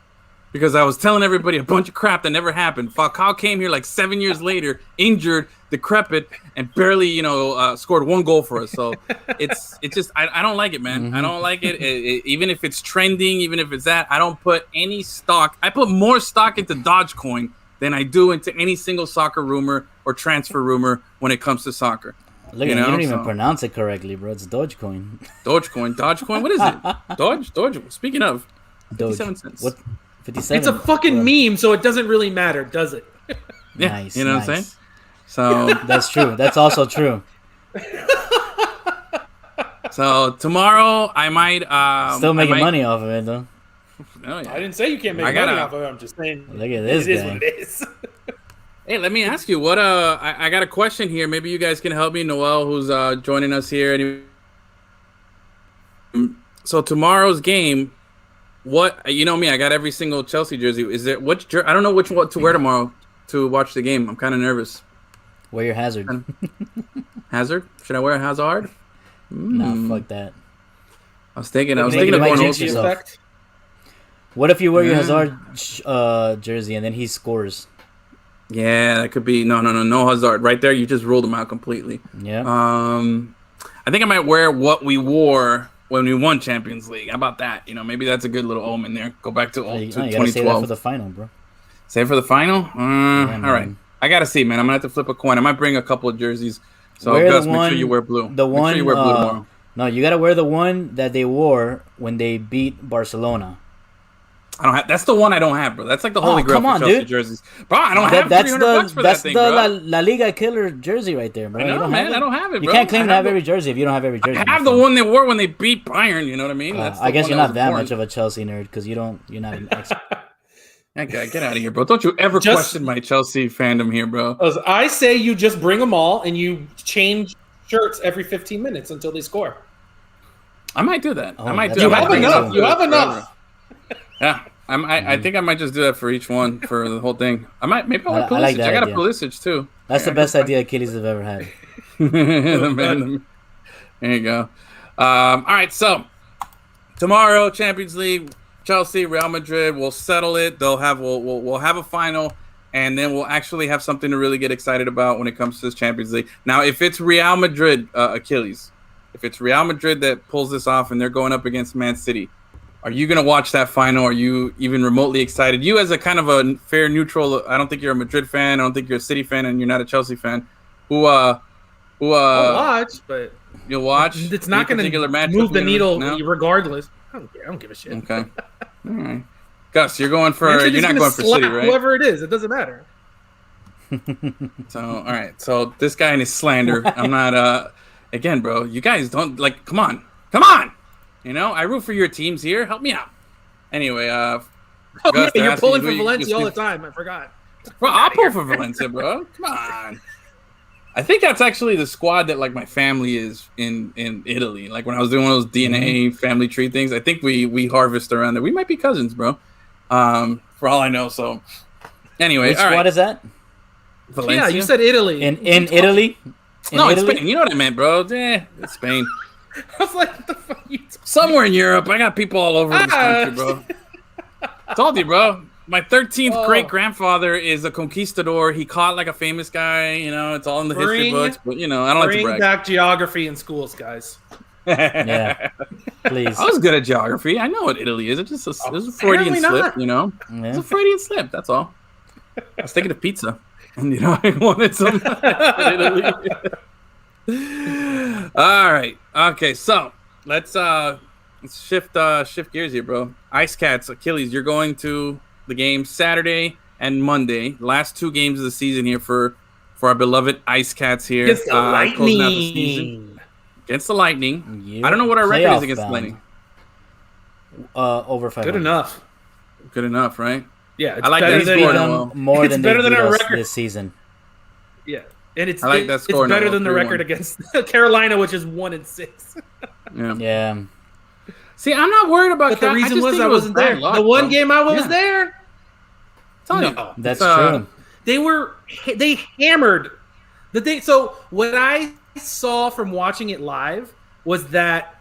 because I was telling everybody a bunch of crap that never happened. Falcao came here like 7 years later, injured, decrepit, and barely, scored 1 goal for us. So it's just I don't like it, man. Mm-hmm. I don't like it. Even if it's trending, even if it's that, I don't put any stock. I put more stock into Dogecoin than I do into any single soccer rumor or transfer rumor when it comes to soccer. Look, you don't even pronounce it correctly, bro. It's Dogecoin. Dogecoin. What is it? Doge. Speaking of, 57 cents. What? 57. It's a fucking meme, so it doesn't really matter, does it? Yeah, nice. You know what I'm saying? So that's true. That's also true. So tomorrow I might still making money off of it though. Oh, yeah. I didn't say you can't make money off of it. I'm just saying. Look at this. It is what it is. Hey, let me ask you what I got a question here. Maybe you guys can help me. Noel, who's joining us here. So tomorrow's game, what me? I got every single Chelsea jersey. Is there I don't know which one to wear tomorrow to watch the game. I'm kind of nervous. Wear your Hazard. Hazard? Should I wear a Hazard? Nah, fuck that. I was thinking of going old. What if you wear your Hazard jersey and then he scores? Yeah, that could be no Hazard. Right there, you just ruled him out completely. Yeah. I think I might wear what we wore when we won Champions League. How about that? Maybe that's a good little omen there. Go back to 2012. Gotta save that for the final, bro. Save for the final? All right. I gotta see, man. I'm gonna have to flip a coin. I might bring a couple of jerseys. So Gus, make sure you wear blue. The one, make sure you wear blue tomorrow. No, you gotta wear the one that they wore when they beat Barcelona. I don't have. That's the one I don't have, bro. That's like the holy grail for Chelsea jerseys, bro. I don't have $300 for that thing, bro. That's the La Liga killer jersey right there, bro. I know, man. I don't have it, bro. You can't claim to have every jersy if you don't have every jersey. I have the one they wore when they beat Bayern. You know what I mean? I guess you're not that much of a Chelsea nerd because you're not an expert. Okay, get out of here, bro. Don't you ever question my Chelsea fandom here, bro. I say you just bring them all and you change shirts every 15 minutes until they score. I might do that. I might do. You have enough. You have enough. Yeah. I think I might just do that for each one for the whole thing. Maybe I'll wear Pulisic. I got a Pulisic too. That's the best idea Achilles have ever had. There you go. All right, so tomorrow Champions League, Chelsea, Real Madrid. We'll settle it. We'll have a final, and then we'll actually have something to really get excited about when it comes to this Champions League. Now, if it's Real Madrid, Achilles, if it's Real Madrid that pulls this off and they're going up against Man City, are you going to watch that final? Are you even remotely excited? You as a kind of a fair neutral, I don't think you're a Madrid fan. I don't think you're a City fan, and you're not a Chelsea fan. I'll watch, but You'll watch. It's not going to move the needle regardless. I don't give a shit. Okay. All right. Gus, you're going for. You're not going for City, right? Whoever it is, it doesn't matter. So all right. So this guy and his slander. I'm not. Again, bro. You guys don't like. Come on. You know, I root for your teams here. Help me out. Anyway, Gus, you're pulling for Valencia all the time. I forgot. Bro, I'll pull for Valencia, bro. Come on. I think that's actually the squad that like my family is in Italy. Like when I was doing one of those DNA family tree things, I think we harvest around there. We might be cousins, bro. For all I know. So anyway, which squad is that? Valencia. Yeah, you said Italy. In Italy? It's Spain. You know what I meant, bro. It's Spain. I was like, what the fuck are you talking? Somewhere in Europe. I got people all over this country, bro. Told you, bro. My 13th great grandfather is a conquistador. He caught like a famous guy. You know, it's all in the history books. But you know, I don't like to brag. Bring back geography in schools, guys. Yeah, please. I was good at geography. I know what Italy is. It's just it was a Freudian slip. You know, it's a Freudian slip. That's all. I was thinking of pizza, and you know, I wanted some Italy. All right. Okay. So let's shift gears here, bro. Ice Cats, Achilles. You're going to the game Saturday and Monday. Last 2 games of the season here for our beloved Ice Cats here. Against the Lightning. Against the Lightning. Yeah. I don't know what our record is against the Lightning. Over 500. Good enough. Good enough, right? Yeah, I like that score more than better they than beat our us record this season. Yeah, and it's I like that score it's better now, than the 3-1. record against Carolina, which is 1-6. Yeah. See, I'm not worried about. But the reason was I wasn't bad there. luck, the one bro. game I was there. No, That's true. They hammered the thing. So what I saw from watching it live was that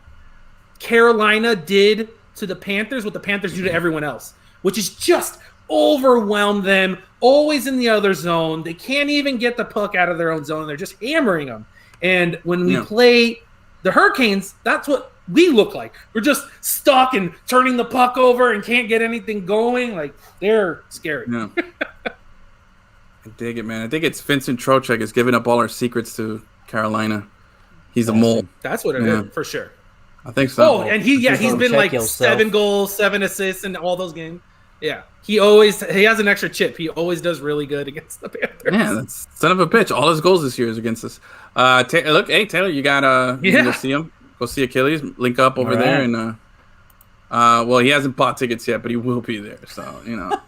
Carolina did to the Panthers what the Panthers do to everyone else, which is just overwhelm them, always in the other zone. They can't even get the puck out of their own zone. They're just hammering them. And when we play the Hurricanes, that's what we look like. We're just stuck and turning the puck over and can't get anything going. Like, they're scary. Yeah. I dig it, man. I think it's Vincent Trocheck is giving up all our secrets to Carolina. He's a mole. That's what it is, for sure. I think so. Oh, and he's been like yourself. 7 goals, 7 assists in all those games. Yeah. He has an extra chip. He always does really good against the Panthers. Yeah, that's son of a bitch. All his goals this year is against us. Look, hey Taylor, you got you can go see him. Go see Achilles. Link up over there, and well, he hasn't bought tickets yet, but he will be there. So you know,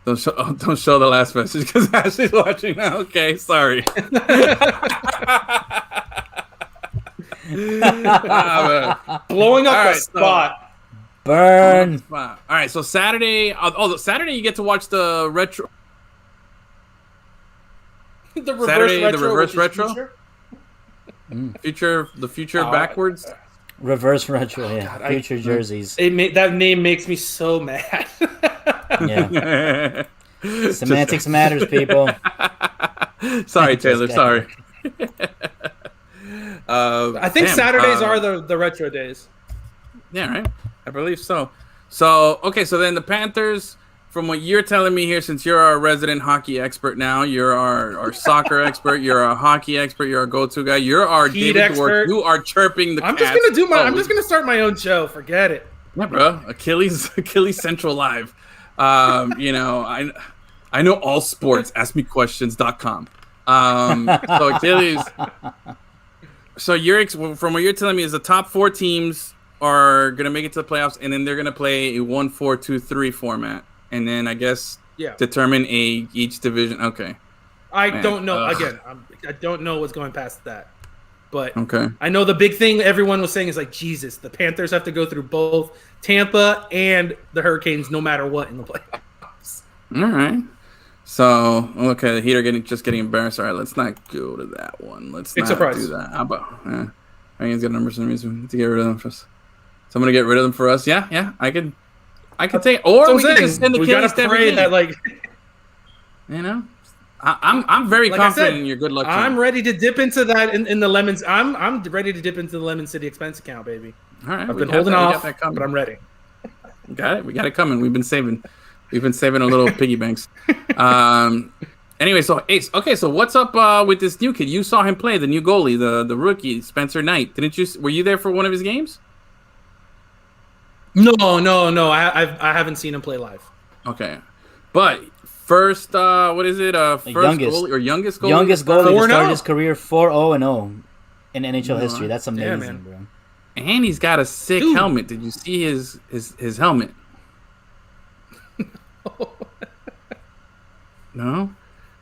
don't show the last message because Ashley's watching now. Okay, sorry. Blowing up the spot. Burn. All right, so Saturday. Saturday you get to watch the retro. The reverse Saturday, retro. the reverse retro. Future backwards. Reverse retro, yeah. God, Future jerseys. That name makes me so mad. Yeah. Semantics matters, people. Sorry, Taylor. Sorry. I think Saturdays are the retro days. Yeah, right. I believe so. So okay, so then the Panthers. From what you're telling me here, since you're our resident hockey expert now, you're our soccer expert, you're our hockey expert, you're our go-to guy, you're our Heat David expert. Dwork. You are chirping the I'm cats. I'm just gonna start my own show. Forget it. Yeah, bro. Achilles Central Live. You know, I know all sports. AskMeQuestions.com. So Achilles. So from what you're telling me is the top 4 teams are gonna make it to the playoffs, and then they're gonna play a 1-4-2-3 format. And then I guess determine each division. Okay. I don't know. Again, I don't know what's going past that. But okay. I know the big thing everyone was saying is like, Jesus, the Panthers have to go through both Tampa and the Hurricanes no matter what in the playoffs. All right. So, okay, the Heat are getting embarrassed. All right, let's not go to that one. Let's not do that. How about Hurricanes got numbers and reason to get rid of them for us. So I'm going to get rid of them for us. Yeah, I could take, or we can just send the Achilles to every game. That, like, you know, I'm very confident in your good luck. I'm ready to dip into that in the lemons. I'm ready to dip into the Lemon City expense account, baby. All right, I've been holding off, but I'm ready. We got it coming. We've been saving a little piggy banks. Anyway, so Ace. Okay, so what's up with this new kid? You saw him play the new goalie, the rookie Spencer Knight. Didn't you? Were you there for one of his games? No. I haven't seen him play live. Okay, but first, what is it? First youngest goalie or youngest goalie? Youngest goalie to start 4-0. his career 4-0-0 in NHL history. That's amazing, bro. And he's got a sick helmet. Did you see his helmet? No?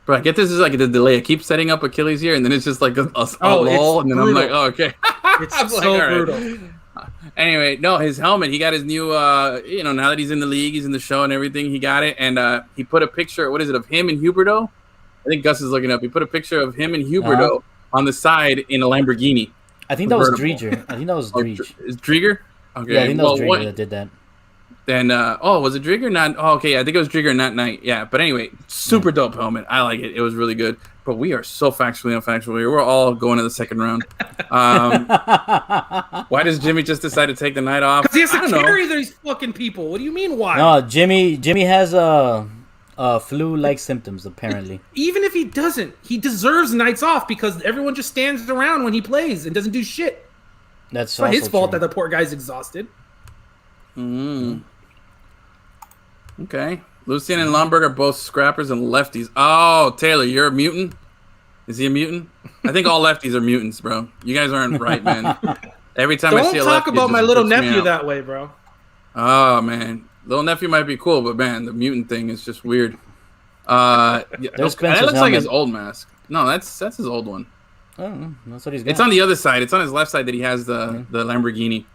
Bro, I get this is like the delay. I keep setting up Achilles here, and then it's just like a lull, and then I'm like, oh, okay. It's so brutal. Anyway, no, his helmet. He got his new, now that he's in the league, he's in the show and everything, he got it. And he put a picture, what is it, of him and Huberto? I think Gus is looking up. He put a picture of him and Huberto on the side in a Lamborghini. I think that was Drieger. I think that was Drieger. Is Drieger? Okay. Yeah, I think that was Drieger that did that. Then, was it Drieger? Not. Oh, okay. I think it was Drieger, not Knight. Yeah, but anyway, super dope helmet. I like it. It was really good. But we are so factually unfactual here. We're all going to the second round. Why does Jimmy just decide to take the night off? Because he has to carry these fucking people. What do you mean? Why? No, Jimmy has flu-like symptoms apparently. Even if he doesn't, he deserves nights off because everyone just stands around when he plays and doesn't do shit. That's not his fault true. that the poor guy's exhausted. Okay. Lucien and Lomberg are both scrappers and lefties. Oh, Taylor, you're a mutant? Is he a mutant? I think all lefties are mutants, bro. You guys aren't right, man. Every time I see a lefty, don't talk about my little nephew that way, bro. Oh, man. Little nephew might be cool, but, man, the mutant thing is just weird. That looks like his old mask. No, that's his old one. Oh, that's what he's got. It's on the other side. It's on his left side that he has the Lamborghini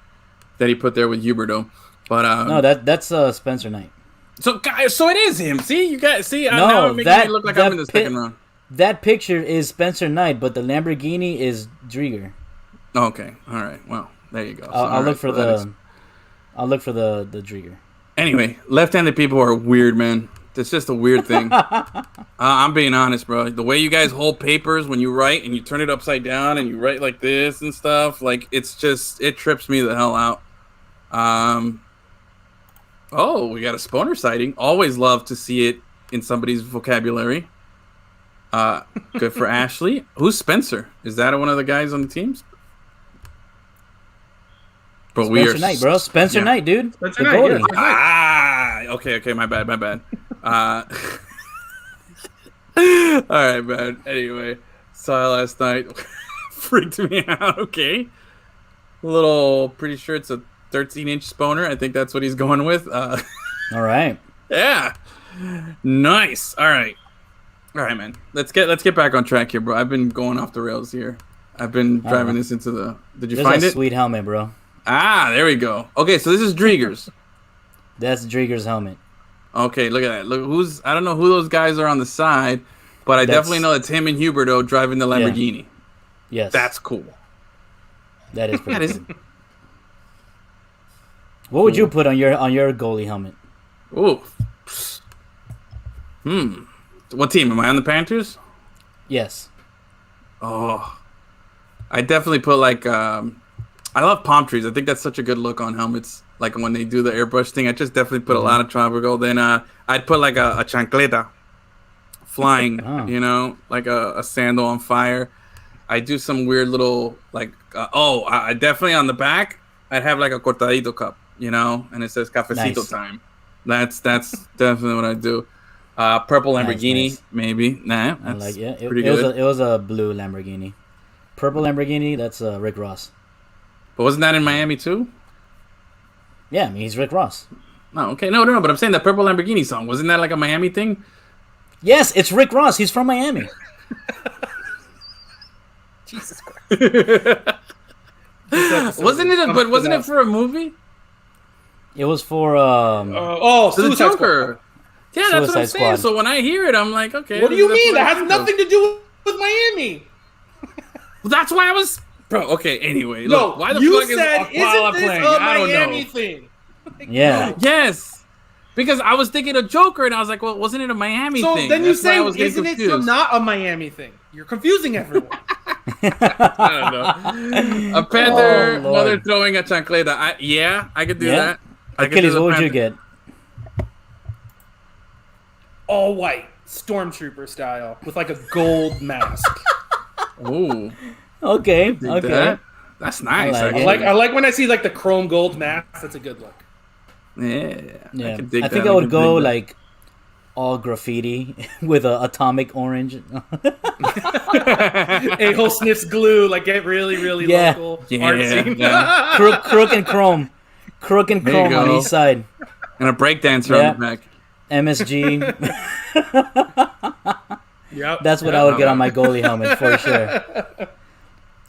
that he put there with Huberto. But no, that's Spencer Knight. So it is him. See, you guys see. No, now it makes me look like I'm in the second round. That picture is Spencer Knight, but the Lamborghini is Drieger. Okay, all right. Well, there you go. So, I'll look for the Drieger. Anyway, left-handed people are weird, man. It's just a weird thing. I'm being honest, bro. The way you guys hold papers when you write and you turn it upside down and you write like this and stuff, like it trips me the hell out. Oh, we got a Sponer sighting. Always love to see it in somebody's vocabulary. Good for Ashley. Who's Spencer? Is that one of the guys on the teams? But Spencer Knight, bro. Spencer Knight, dude. Spencer Knight. Okay. My bad. All right, man. Anyway, saw it last night. Freaked me out. Okay. Pretty sure it's a 13-inch Sponer. I think that's what he's going with. All right. Yeah. Nice. All right, man. Let's get back on track here, bro. I've been going off the rails here. I've been driving this into the. Did you find it? Sweet helmet, bro. There we go. Okay, so this is Drieger's. That's Drieger's helmet. Okay, look at that. Look I don't know who those guys are on the side, but I definitely know it's him and Huberto driving the Lamborghini. Yeah. Yes. That's cool. That is pretty cool. What would you put on your goalie helmet? Ooh. What team? Am I on the Panthers? Yes. Oh. I definitely put I love palm trees. I think that's such a good look on helmets. Like when they do the airbrush thing, I just definitely put a lot of tropical. Then I'd put like a chancleta flying, like a sandal on fire. I do some weird little I definitely on the back, I'd have like a cortadito cup, and it says cafecito time. That's definitely what I do. Purple Lamborghini, nice. Maybe. Nah, that's like it. Pretty good. It was a blue Lamborghini. Purple Lamborghini, that's Rick Ross. But wasn't that in Miami too? Yeah, I mean, he's Rick Ross. Oh, okay. No, but I'm saying that Purple Lamborghini song, wasn't that like a Miami thing? Yes, it's Rick Ross. He's from Miami. Jesus Christ. Wasn't it for a movie? It was for the Joker. Squad. Yeah, that's what I'm saying. So when I hear it, I'm like, okay. What do you mean? That has nothing to do with Miami. Well, that's why I was. Bro, okay, anyway. No, look, why the you fuck said, is Aquala playing? I don't Miami know. thing. Yeah. Yes. Because I was thinking of Joker, and I was like, well, wasn't it a Miami thing? So then you say, isn't it not a Miami thing? You're confusing everyone. I don't know. A Panther mother throwing a chancleta. I could do that. Achilles, what would you get? All white. stormtrooper style with like a gold mask. Ooh, Okay. dig that. That's nice. I like actually. I like when I see like the chrome gold mask. That's a good look. Yeah. can dig I think that. I would can go dig that. like all graffiti with a atomic orange. A-hole sniffs glue. Like get really Yeah. local art Yeah, scene. yeah. Crook and chrome. Crook and There you chrome on go. each side. And a breakdancer Yeah. on the back. MSG. Yep. That's what I would get on my goalie helmet for sure.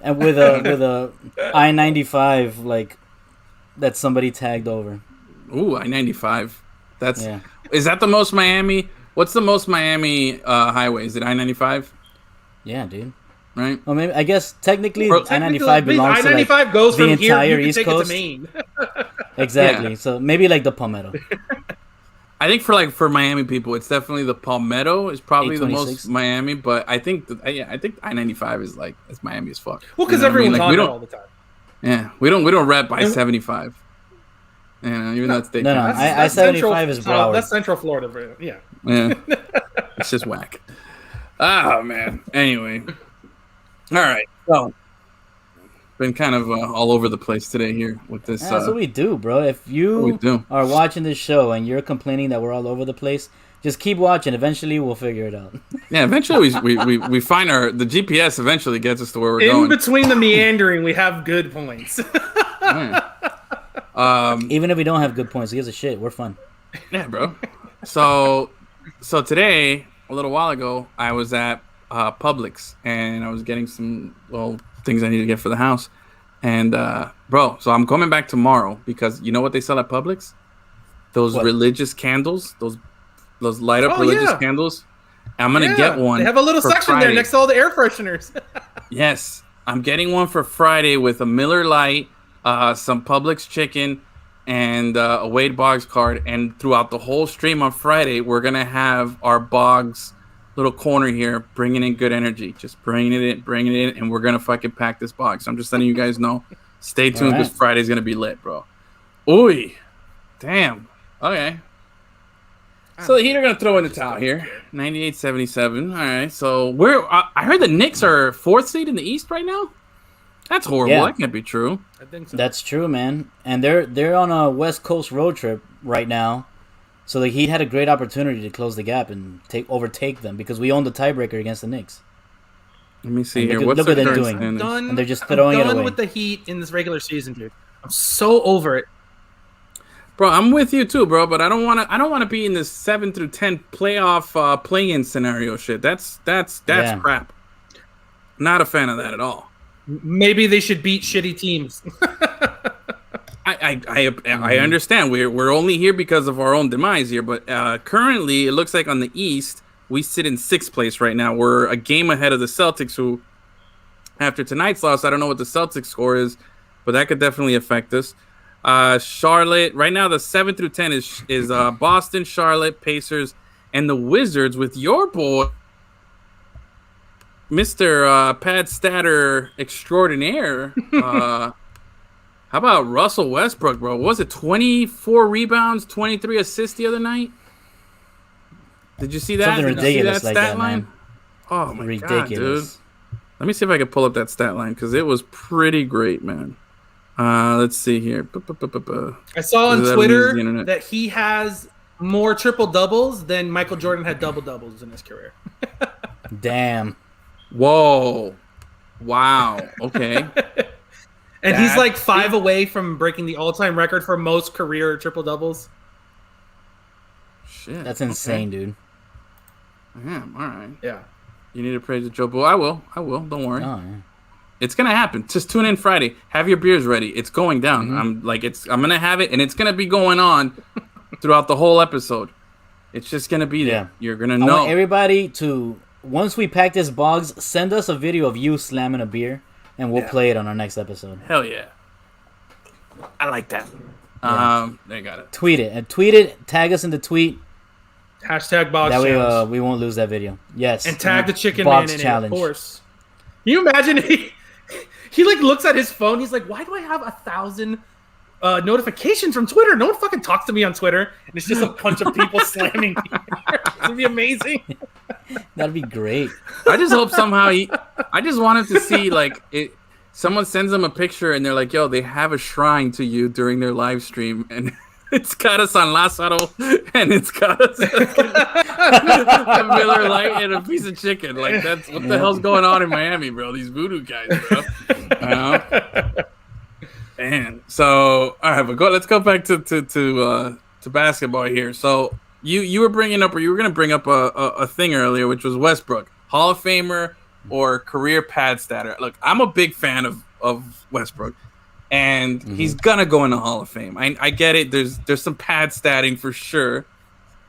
And with a I-95 like that somebody tagged over. Ooh, I-95. That's Yeah. Is that the most Miami? What's the most Miami highway? Is it I-95? Yeah, dude. Right. Well, maybe I guess technically Well, I-95 belongs to I-95 like goes the from here. entire You can East take Coast. it to Maine. Exactly. Yeah. So maybe like the Palmetto. I think for Miami people, it's definitely the Palmetto is probably the 826. most Miami, but I think I think I-95 is like it's Miami as fuck. Well, because You know what I mean? everyone's Like, on we it don't all the time. Yeah, we don't rep by And- 75. You know, even though it's state. No, capital. That's I-75 is Broward. That's Central Florida. Yeah. Yeah, it's just whack. Oh man. Anyway, all right. So, been kind of all over the place today here with this. That's what we do, bro. If we you do. are watching this show and you're complaining that we're all over the place, just keep watching. Eventually, we'll figure it out. Yeah, eventually we find the GPS eventually gets us to where we're In going. between the meandering, we have good points. Even if we don't have good points, who gives a shit? We're fun. Yeah, bro. So today, a little while ago, I was at Publix and I was getting some things I need to get for the house. And bro, so I'm coming back tomorrow because you know what they sell at Publix? Those What? religious candles, those light up Oh, religious yeah. candles. I'm gonna get one. They have a little for section there Friday. next to all the air fresheners. Yes, I'm getting one for Friday with a Miller Lite, some Publix chicken, and a Wade Boggs card. And throughout the whole stream on Friday, we're gonna have our Boggs little corner here, bringing in good energy, just bringing it in, and we're gonna fucking pack this box. So I'm just letting you guys know. Stay tuned because Alright. Friday's gonna be lit, bro. Ooh, damn. Okay. So the Heat are gonna throw in the towel here, 98-77. All right. So I heard the Knicks are 4th seed in the East right now. That's horrible. Yeah. That can't be true. I think so. That's true, man. And they're on a West Coast road trip right now. So the Heat had a great opportunity to close the gap and overtake them because we own the tiebreaker against the Knicks. Let me see And here. look What's what the they're current doing. standings? Done. And they're just throwing it I'm done away. with the Heat in this regular season, dude. I'm so over it. Bro, I'm with you too, bro. But I don't want to be in this 7 through 10 playoff play-in scenario shit. That's Yeah. crap. Not a fan of that at all. Maybe they should beat shitty teams. I understand. We're only here because of our own demise here, but currently it looks like on the East we sit in 6th place right now. We're a game ahead of the Celtics, who after tonight's loss, I don't know what the Celtics score is, but that could definitely affect us. Charlotte right now, the 7 through 10 is Boston, Charlotte, Pacers, and the Wizards with your boy, Mr. Pad Statter extraordinaire. How about Russell Westbrook, bro? What was it 24 rebounds, 23 assists the other night? Did you see that? Something Did you see ridiculous like stat that, line? man. Oh my god, dude. Ridiculous. Let me see if I can pull up that stat line because it was pretty great, man. Let's see here. I saw on Does that Twitter amuse the internet? that he has more triple doubles than Michael Jordan had double doubles in his career. Damn. Whoa. Wow. Okay. And he's That- like 5 away from breaking the all-time record for most career triple doubles. Shit. That's insane, dude. Damn. All right. Yeah. You need to praise the Joe Bull. I will. Don't worry. Oh, yeah. It's gonna happen. Just tune in Friday. Have your beers ready. It's going down. Mm-hmm. I'm gonna have it, and it's gonna be going on throughout the whole episode. It's just gonna be there. Yeah. You're gonna I know. want everybody to, once we pack this Boggs, send us a video of you slamming a beer, and we'll play it on our next episode. Hell yeah. I like that. They got it. Tweet it. And tweet it. Tag us in the tweet. Hashtag Boggs That way Challenge. we won't lose that video. Yes. And tag the chicken Boggs man in challenge. it, of course. Can you imagine he like looks at his phone, he's like, why do I have 1,000 notification from Twitter. No one fucking talks to me on Twitter, and it's just a bunch of people slamming me. It'd be amazing. That'd be great. I just hope somehow I just wanted to see like it. Someone sends them a picture and they're like, "Yo, they have a shrine to you during their live stream," and it's got us on Lázaro, and it's got us a Miller Lite and a piece of chicken. Like that's what the hell's going on in Miami, bro? These voodoo guys, bro. Man, so all right, but let's go back to basketball here. So you were bringing up, or you were going to bring up a thing earlier, which was Westbrook, Hall of Famer or career pad statter. Look, I'm a big fan of Westbrook, and he's gonna go in the Hall of Fame. I get it. There's some pad statting for sure,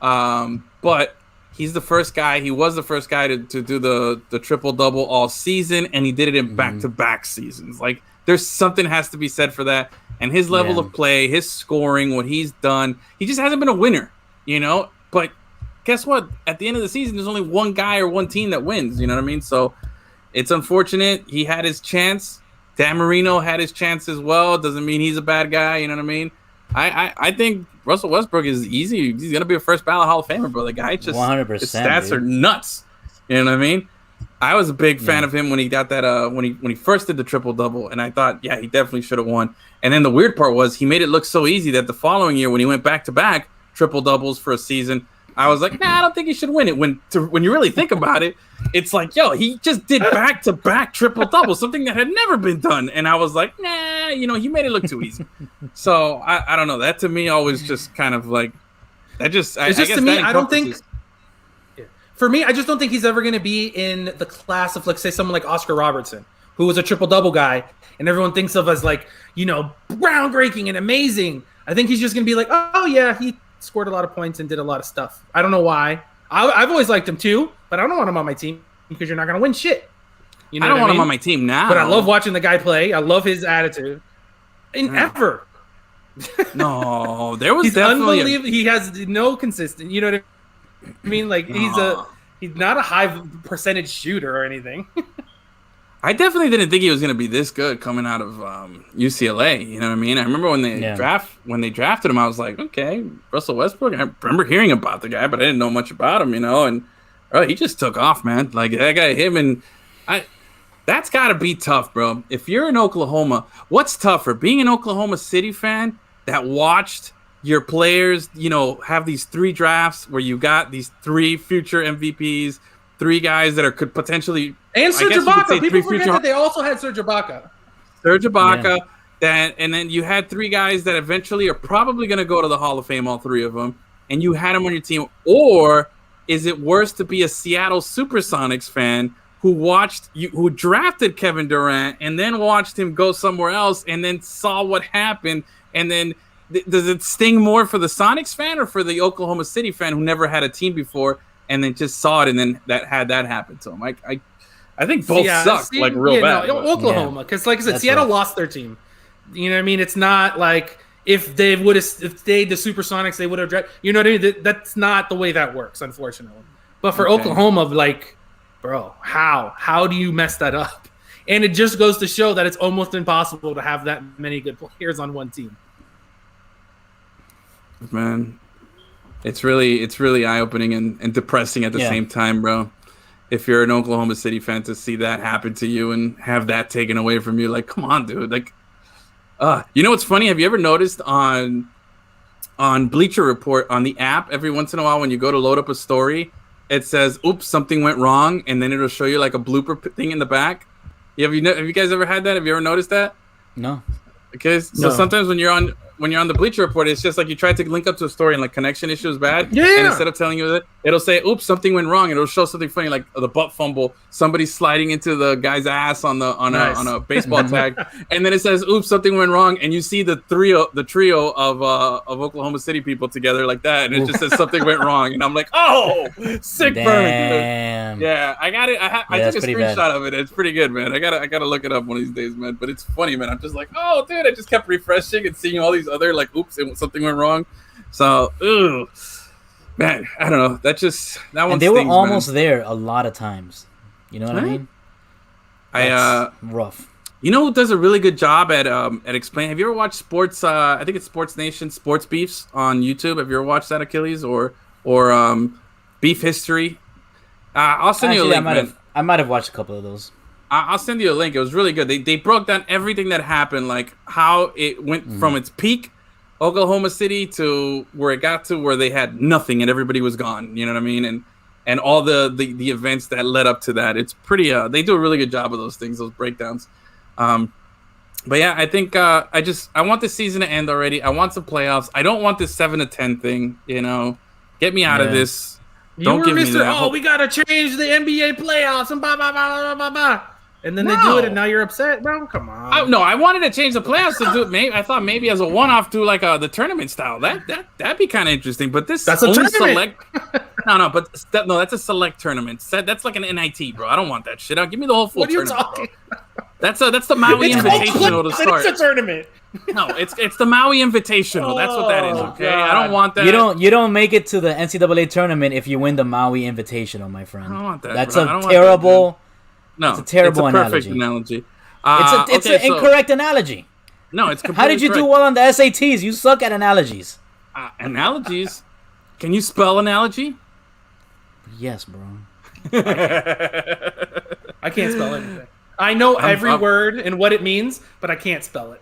but he's the first guy. He was the first guy to do the triple double all season, and he did it in back-to-back seasons. Like there's something has to be said for that. And his level of play, his scoring, what he's done, he just hasn't been a winner, you know. But guess what? At the end of the season, there's only one guy or one team that wins. You know what I mean? So it's unfortunate. He had his chance. Dan Marino had his chance as well. Doesn't mean he's a bad guy. You know what I mean? I think Russell Westbrook is easy. He's gonna be a first ballot Hall of Famer, bro. The guy just 100%. His stats are nuts. You know what I mean? I was a big fan of him when he got that when he first did the triple double, and I thought, yeah, he definitely should have won. And then the weird part was he made it look so easy that the following year when he went back to back triple doubles for a season, I was like, nah, I don't think he should win it. When you really think about it, it's like, yo, he just did back to back triple doubles, something that had never been done, and I was like, nah, you know, he made it look too easy. So I don't know. That to me always just kind of like that. Just it's just to me, I don't think. For me, I just don't think he's ever going to be in the class of, like, say, someone like Oscar Robertson, who was a triple-double guy, and everyone thinks of as, like, you know, groundbreaking and amazing. I think he's just going to be like, oh, yeah, he scored a lot of points and did a lot of stuff. I don't know why. I've always liked him, too, but I don't want him on my team because you're not going to win shit. You know I don't want him on my team now. But I love watching the guy play. I love his attitude. Ever. No, there was he's definitely unbelievable. He has no consistent, you know what I mean? Like, he's not a high percentage shooter or anything. I definitely didn't think he was going to be this good coming out of UCLA. You know what I mean? I remember when they drafted him, I was like, okay, Russell Westbrook. I remember hearing about the guy, but I didn't know much about him, you know. And he just took off, man. Like that guy, that's got to be tough, bro. If you're in Oklahoma, what's tougher, being an Oklahoma City fan that watched your players, you know, have these 3 drafts where you got these 3 future MVPs, 3 guys that could potentially, and Serge Ibaka. People forget that they also had Serge Ibaka. And then you had 3 guys that eventually are probably going to go to the Hall of Fame, all 3 of them, and you had them on your team. Or is it worse to be a Seattle Supersonics fan who drafted Kevin Durant and then watched him go somewhere else and then saw what happened, and then does it sting more for the Sonics fan or for the Oklahoma City fan who never had a team before and then just saw it and then that happen to him? I think both suck real bad. No, Oklahoma, because like I said, Seattle lost their team. You know what I mean? It's not like if they would have stayed the Supersonics, they would have drafted. You know what I mean? That's not the way that works, unfortunately. But for Oklahoma, like, bro, how do you mess that up? And it just goes to show that it's almost impossible to have that many good players on one team. Man, it's really eye-opening and depressing at the same time, bro. If you're an Oklahoma City fan, to see that happen to you and have that taken away from you, like, come on, dude. Like, you know what's funny? Have you ever noticed on Bleacher Report on the app, every once in a while when you go to load up a story, it says, "Oops, something went wrong," and then it'll show you like a blooper thing in the back. Have you guys ever had that? Have you ever noticed that? No. Okay, so sometimes when you're on the Bleacher Report, it's just like you try to link up to a story and like connection issue is bad. Yeah. And instead of telling you that, it'll say, "Oops, something went wrong." It'll show something funny like the butt fumble, somebody sliding into the guy's ass on a baseball tag, and then it says, "Oops, something went wrong," and you see the trio of Oklahoma City people together like that, and it just says something went wrong, and I'm like, oh, sick burn, dude. Yeah, I got it. I took a screenshot of it. It's pretty good, man. I gotta look it up one of these days, man. But it's funny, man. I'm just like, oh, dude, I just kept refreshing and seeing all these other like, oops, something went wrong. So, man, I don't know. That one. And they were almost there a lot of times. You know what I mean? That's rough. You know who does a really good job at explaining? Have you ever watched sports? I think it's Sports Nation, Sports Beefs on YouTube. Have you ever watched that, Achilles, or Beef History? I'll send you a link. I might have watched a couple of those. I'll send you a link. It was really good. They broke down everything that happened, like how it went from its peak, Oklahoma City, to where it got to where they had nothing and everybody was gone. You know what I mean? And all the events that led up to that. It's pretty. They do a really good job of those things, those breakdowns. But yeah, I think I want this season to end already. I want some playoffs. I don't want this 7-10 thing. You know, get me out of this. Don't give me that. Oh, we gotta change the NBA playoffs and blah blah blah blah blah blah. And then they do it, and now you're upset, bro. Come on. No, I wanted to change the playoffs to do it. Maybe I thought maybe as a one-off, do like the tournament style. That'd be kind of interesting. But that's a tournament. Select. No, that's a select tournament. That's like an NIT, bro. I don't want that shit. Give me the whole full tournament. What are you talking about? That's the Maui Invitational to start. It's a tournament. No, it's the Maui Invitational. That's what that is. Okay, God. I don't want that. You don't make it to the NCAA tournament if you win the Maui Invitational, my friend. I don't want that. That's a terrible. No, it's a terrible perfect analogy. It's an incorrect analogy. No, it's completely How did you correct. do well on the SATs? You suck at analogies. Analogies? Can you spell analogy? Yes, bro. I can't spell anything. I know every word and what it means, but I can't spell it.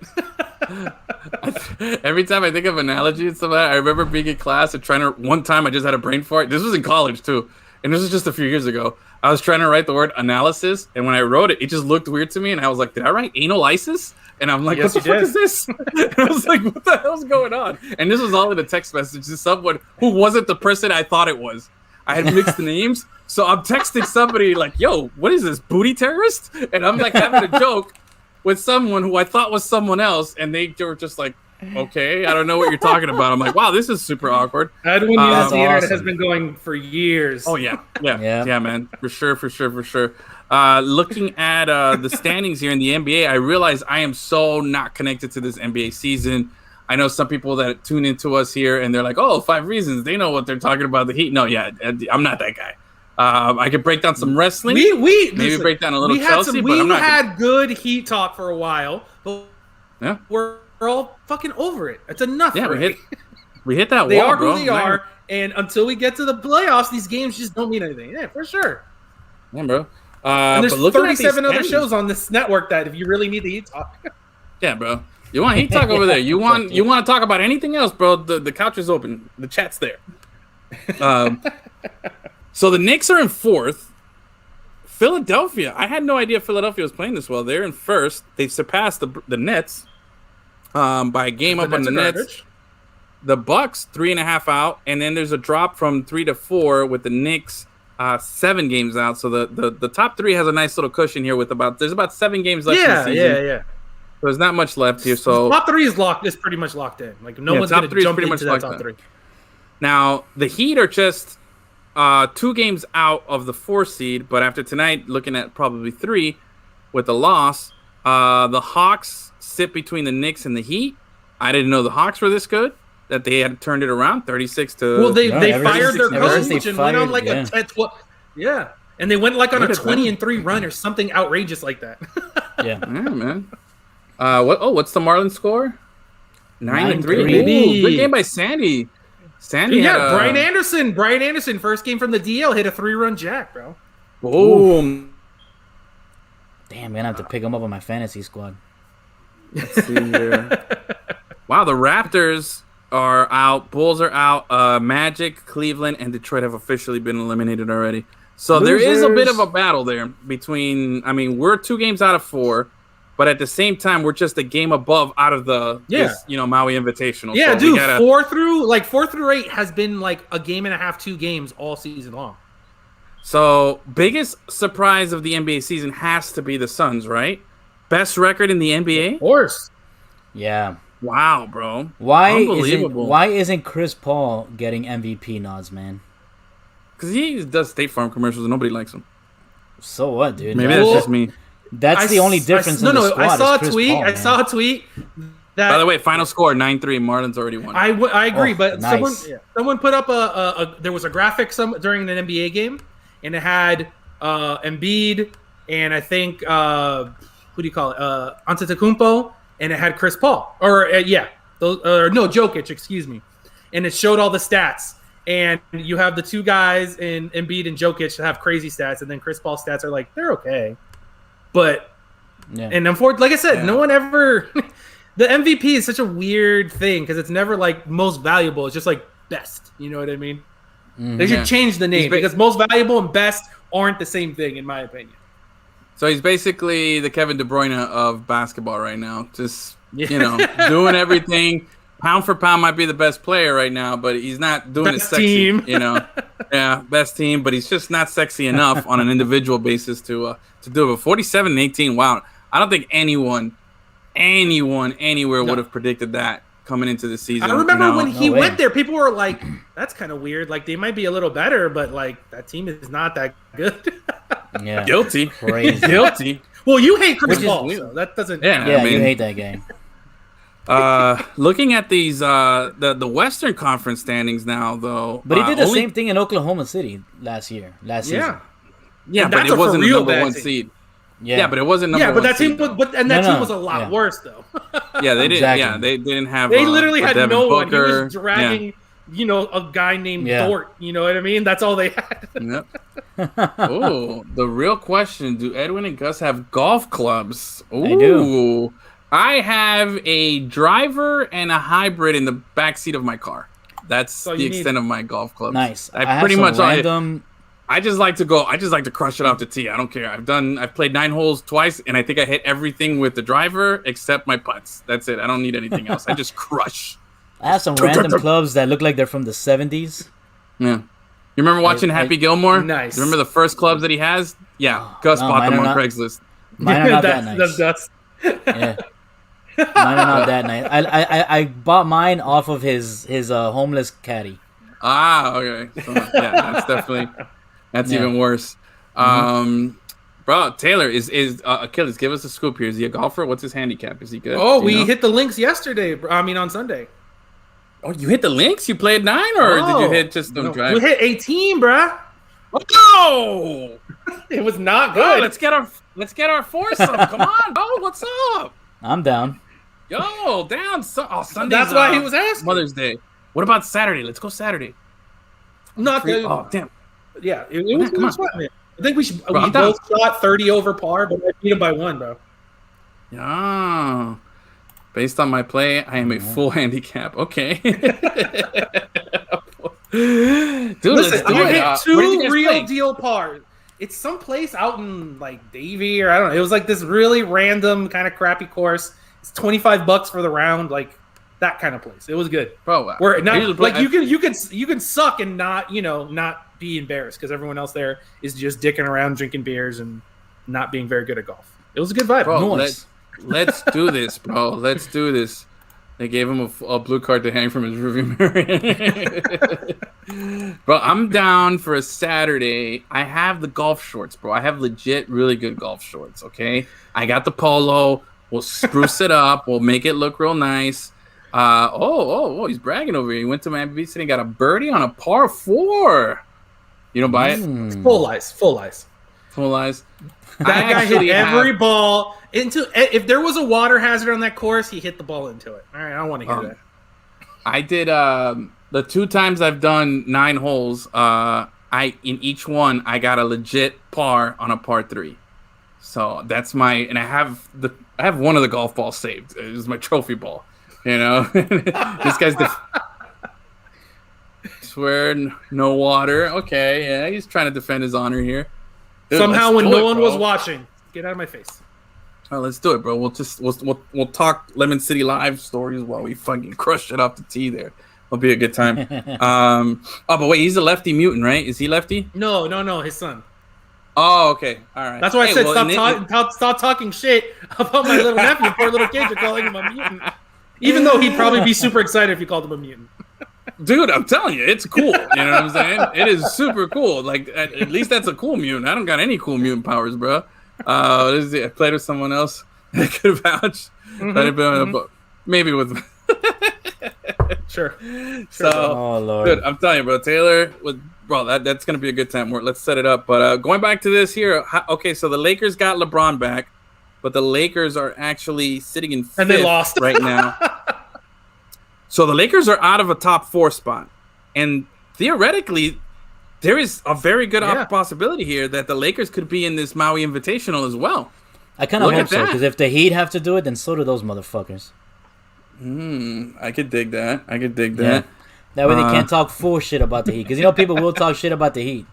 Every time I think of analogy and stuff, I remember being in class and trying to. One time, I just had a brain fart. This was in college too, and this was just a few years ago. I was trying to write the word analysis, and when I wrote it, it just looked weird to me, and I was like, "Did I write anal ISIS?" And I'm like, yes, "What the fuck is this?" And I was like, "What the hell's going on?" And this was all in a text message to someone who wasn't the person I thought it was. I had mixed the names, so I'm texting somebody like, "Yo, what is this, booty terrorist?" And I'm like having a joke with someone who I thought was someone else, and they were just like, "Okay, I don't know what you're talking about." I'm like, "Wow, this is super awkward." Edwin uses the internet has been going for years. Oh yeah, man, for sure. Looking at the standings here in the NBA, I realize I am so not connected to this NBA season. I know some people that tune into us here and they're like, "Oh, 5 reasons." They know what they're talking about. The Heat. No, yeah, I'm not that guy. I could break down some wrestling. Maybe break down a little Chelsea. But I'm not. We had good Heat talk for a while, but yeah, we're all fucking over it. It's enough. Yeah, we hit that wall, They are bro. who they are, and until we get to the playoffs, these games just don't mean anything. Yeah, for sure. Yeah, bro. And there's 37 other shows on this network that if you really need the Heat talk. Yeah, bro. You want Heat talk over there. You want to talk about anything else, bro? The couch is open. The chat's there. So the Knicks are in 4th. Philadelphia. I had no idea Philadelphia was playing this well. They're in 1st. They've surpassed the Nets by a game up on the Nets. The Bucks 3.5 out, and then there's a drop from 3 to 4 with the Knicks 7 games out. So the top 3 has a nice little cushion here with there's about 7 games left in the season. Yeah. So there's not much left here. So top 3 is pretty much locked in. Like no one's going to jump into that top 3. Now the Heat are just 2 games out of the 4 seed, but after tonight, looking at probably 3 with the loss, the Hawks sit between the Knicks and the Heat. I didn't know the Hawks were this good, that they had turned it around 36 to. Well, they fired their coach and went on like a 10-12. Yeah, and they went like on a 20-3 run or something outrageous like that. Yeah, man. What's the Marlins score? 9-3. Baby. Good game by Sandy. Yeah, Brian Anderson, first game from the DL, hit a 3-run jack, bro. Boom. Damn, I'm gonna have to pick him up on my fantasy squad. Let's see here. Wow, the Raptors are out. Bulls are out. Magic, Cleveland, and Detroit have officially been eliminated already. So there is a bit of a battle there between. I mean, we're 2 games out of 4. But at the same time, we're just a game above out of this, Maui Invitational. Yeah, so dude, 4 through 8 has been like a game and a half, 2 games all season long. So biggest surprise of the NBA season has to be the Suns, right? Best record in the NBA? Of course. Yeah. Wow, bro. Why isn't Chris Paul getting MVP nods, man? Because he does State Farm commercials and nobody likes him. So what, dude? Maybe that's just me. That's the only difference in the squad. I saw a tweet. That, by the way, final score 9-3. Marlins already won. I agree, but nice. someone put up there was a graphic during an NBA game, and it had Embiid and I think who do you call it? Antetokounmpo, and it had Chris Paul. Jokic, excuse me. And it showed all the stats. And you have the two guys in Embiid and Jokic that have crazy stats, and then Chris Paul's stats are like, they're okay. But, and unfortunately, like I said, no one ever... The MVP is such a weird thing because it's never like most valuable. It's just like best. You know what I mean? They should change the name because most valuable and best aren't the same thing, in my opinion. So he's basically the Kevin De Bruyne of basketball right now. Just, doing everything. Pound for pound might be the best player right now, but he's not doing it sexy. Team. Best team, but he's just not sexy enough on an individual basis to do it. But 47 and 18, wow. I don't think anyone anywhere would have predicted that coming into the season. I remember when he went there, people were like, that's kind of weird. Like, they might be a little better, but like that team is not that good. Yeah. Guilty. Crazy. Guilty. Well, you hate Chris Paul, so that doesn't... Yeah, you hate that game. Looking at these the Western Conference standings now, though. But he did the same thing in Oklahoma City last season. Yeah, but it wasn't a number one seed. Yeah, but it wasn't number one. Yeah, but that team team was a lot worse though. Yeah, they didn't. Exactly. Yeah, they didn't have. They literally had Devin no Booker. one. He was dragging, a guy named Dort. You know what I mean? That's all they had. Yep. Oh, the real question: do Edwin and Gus have golf clubs? Ooh. I do. I have a driver and a hybrid in the backseat of my car. That's the extent of my golf clubs. Nice. I pretty much random. I just like to go. I just like to crush it off the tee. I don't care. I've played 9 holes twice, and I think I hit everything with the driver except my putts. That's it. I don't need anything else. I just crush. I have some random clubs that look like they're from the 70s. Yeah. You remember watching Happy Gilmore? Nice. You remember the first clubs that he has? Yeah. Gus bought them on Craigslist. Mine are not that nice. That's Gus. Yeah. Mine are not that nice. I bought mine off of his homeless caddy. Ah, okay. So, that's definitely... That's even worse. Bro, Taylor is Achilles. Give us a scoop here. Is he a golfer? What's his handicap? Is he good? Oh, we hit the links yesterday. On Sunday. Oh, you hit the links? You played 9, or did you hit just the drive? We hit 18, bruh. Oh, it was not good. Oh, let's get our foursome. Come on, bro. What's up? I'm down. Yo, down. Sunday. That's why he was asking. Mother's Day. What about Saturday? Let's go Saturday. Not good. Oh, damn. Yeah, it was good sweat, man. I think we both shot 30 over par, but I beat him by 1, bro. Yeah. Based on my play, I am a full handicap. Okay. Dude, listen, I hit 2 real deal pars. It's someplace out in like Davie, or I don't know. It was like this really random kind of crappy course. It's $25 for the round, like that kind of place. It was good, bro. Where not like you can suck and not not be embarrassed because everyone else there is just dicking around, drinking beers, and not being very good at golf. It was a good vibe. Bro, let's do this, bro. Let's do this. They gave him a blue card to hang from his rearview mirror. Bro, I'm down for a Saturday. I have the golf shorts, bro. I have legit really good golf shorts, okay? I got the polo. We'll spruce it up. We'll make it look real nice. He's bragging over here. He went to Miami Beach and got a birdie on a par 4. You don't buy it? Full eyes. That guy hit every ball into. If there was a water hazard on that course, he hit the ball into it. All right, I don't want to hear that. I did the 2 times I've done 9 holes. In each one I got a legit par on a par 3. So that's and I have one of the golf balls saved. It was my trophy ball. You know, this guy's swear no water. Okay, yeah, he's trying to defend his honor here. Dude, somehow when no one was watching, get out of my face. All right, let's do it, bro. We'll talk Lemon City Live stories while we fucking crush it off the tee there. It'll be a good time. But wait, he's a lefty mutant, right? Is he lefty? No, his son. Oh, okay. All right. That's why I said stop talking shit about my little nephew. Poor little kid, you're calling him a mutant. Even though he'd probably be super excited if you called him a mutant. Dude, I'm telling you, it's cool. You know what I'm saying? It is super cool. Like, at least that's a cool mutant. I don't got any cool mutant powers, bro. I played with someone else that could vouch. Maybe with... Sure. So, Lord. Dude, I'm telling you, bro. Taylor, that's going to be a good time. Let's set it up. But going back to this here. Okay, so the Lakers got LeBron back. but the Lakers are actually sitting in fifth and they lost right now. So the Lakers are out of a top 4 spot, and theoretically, there is a very good possibility here that the Lakers could be in this Maui Invitational as well. I kind of hope so, because if the Heat have to do it, then so do those motherfuckers. I could dig that. Yeah. That way they can't talk full shit about the Heat, because people will talk shit about the Heat.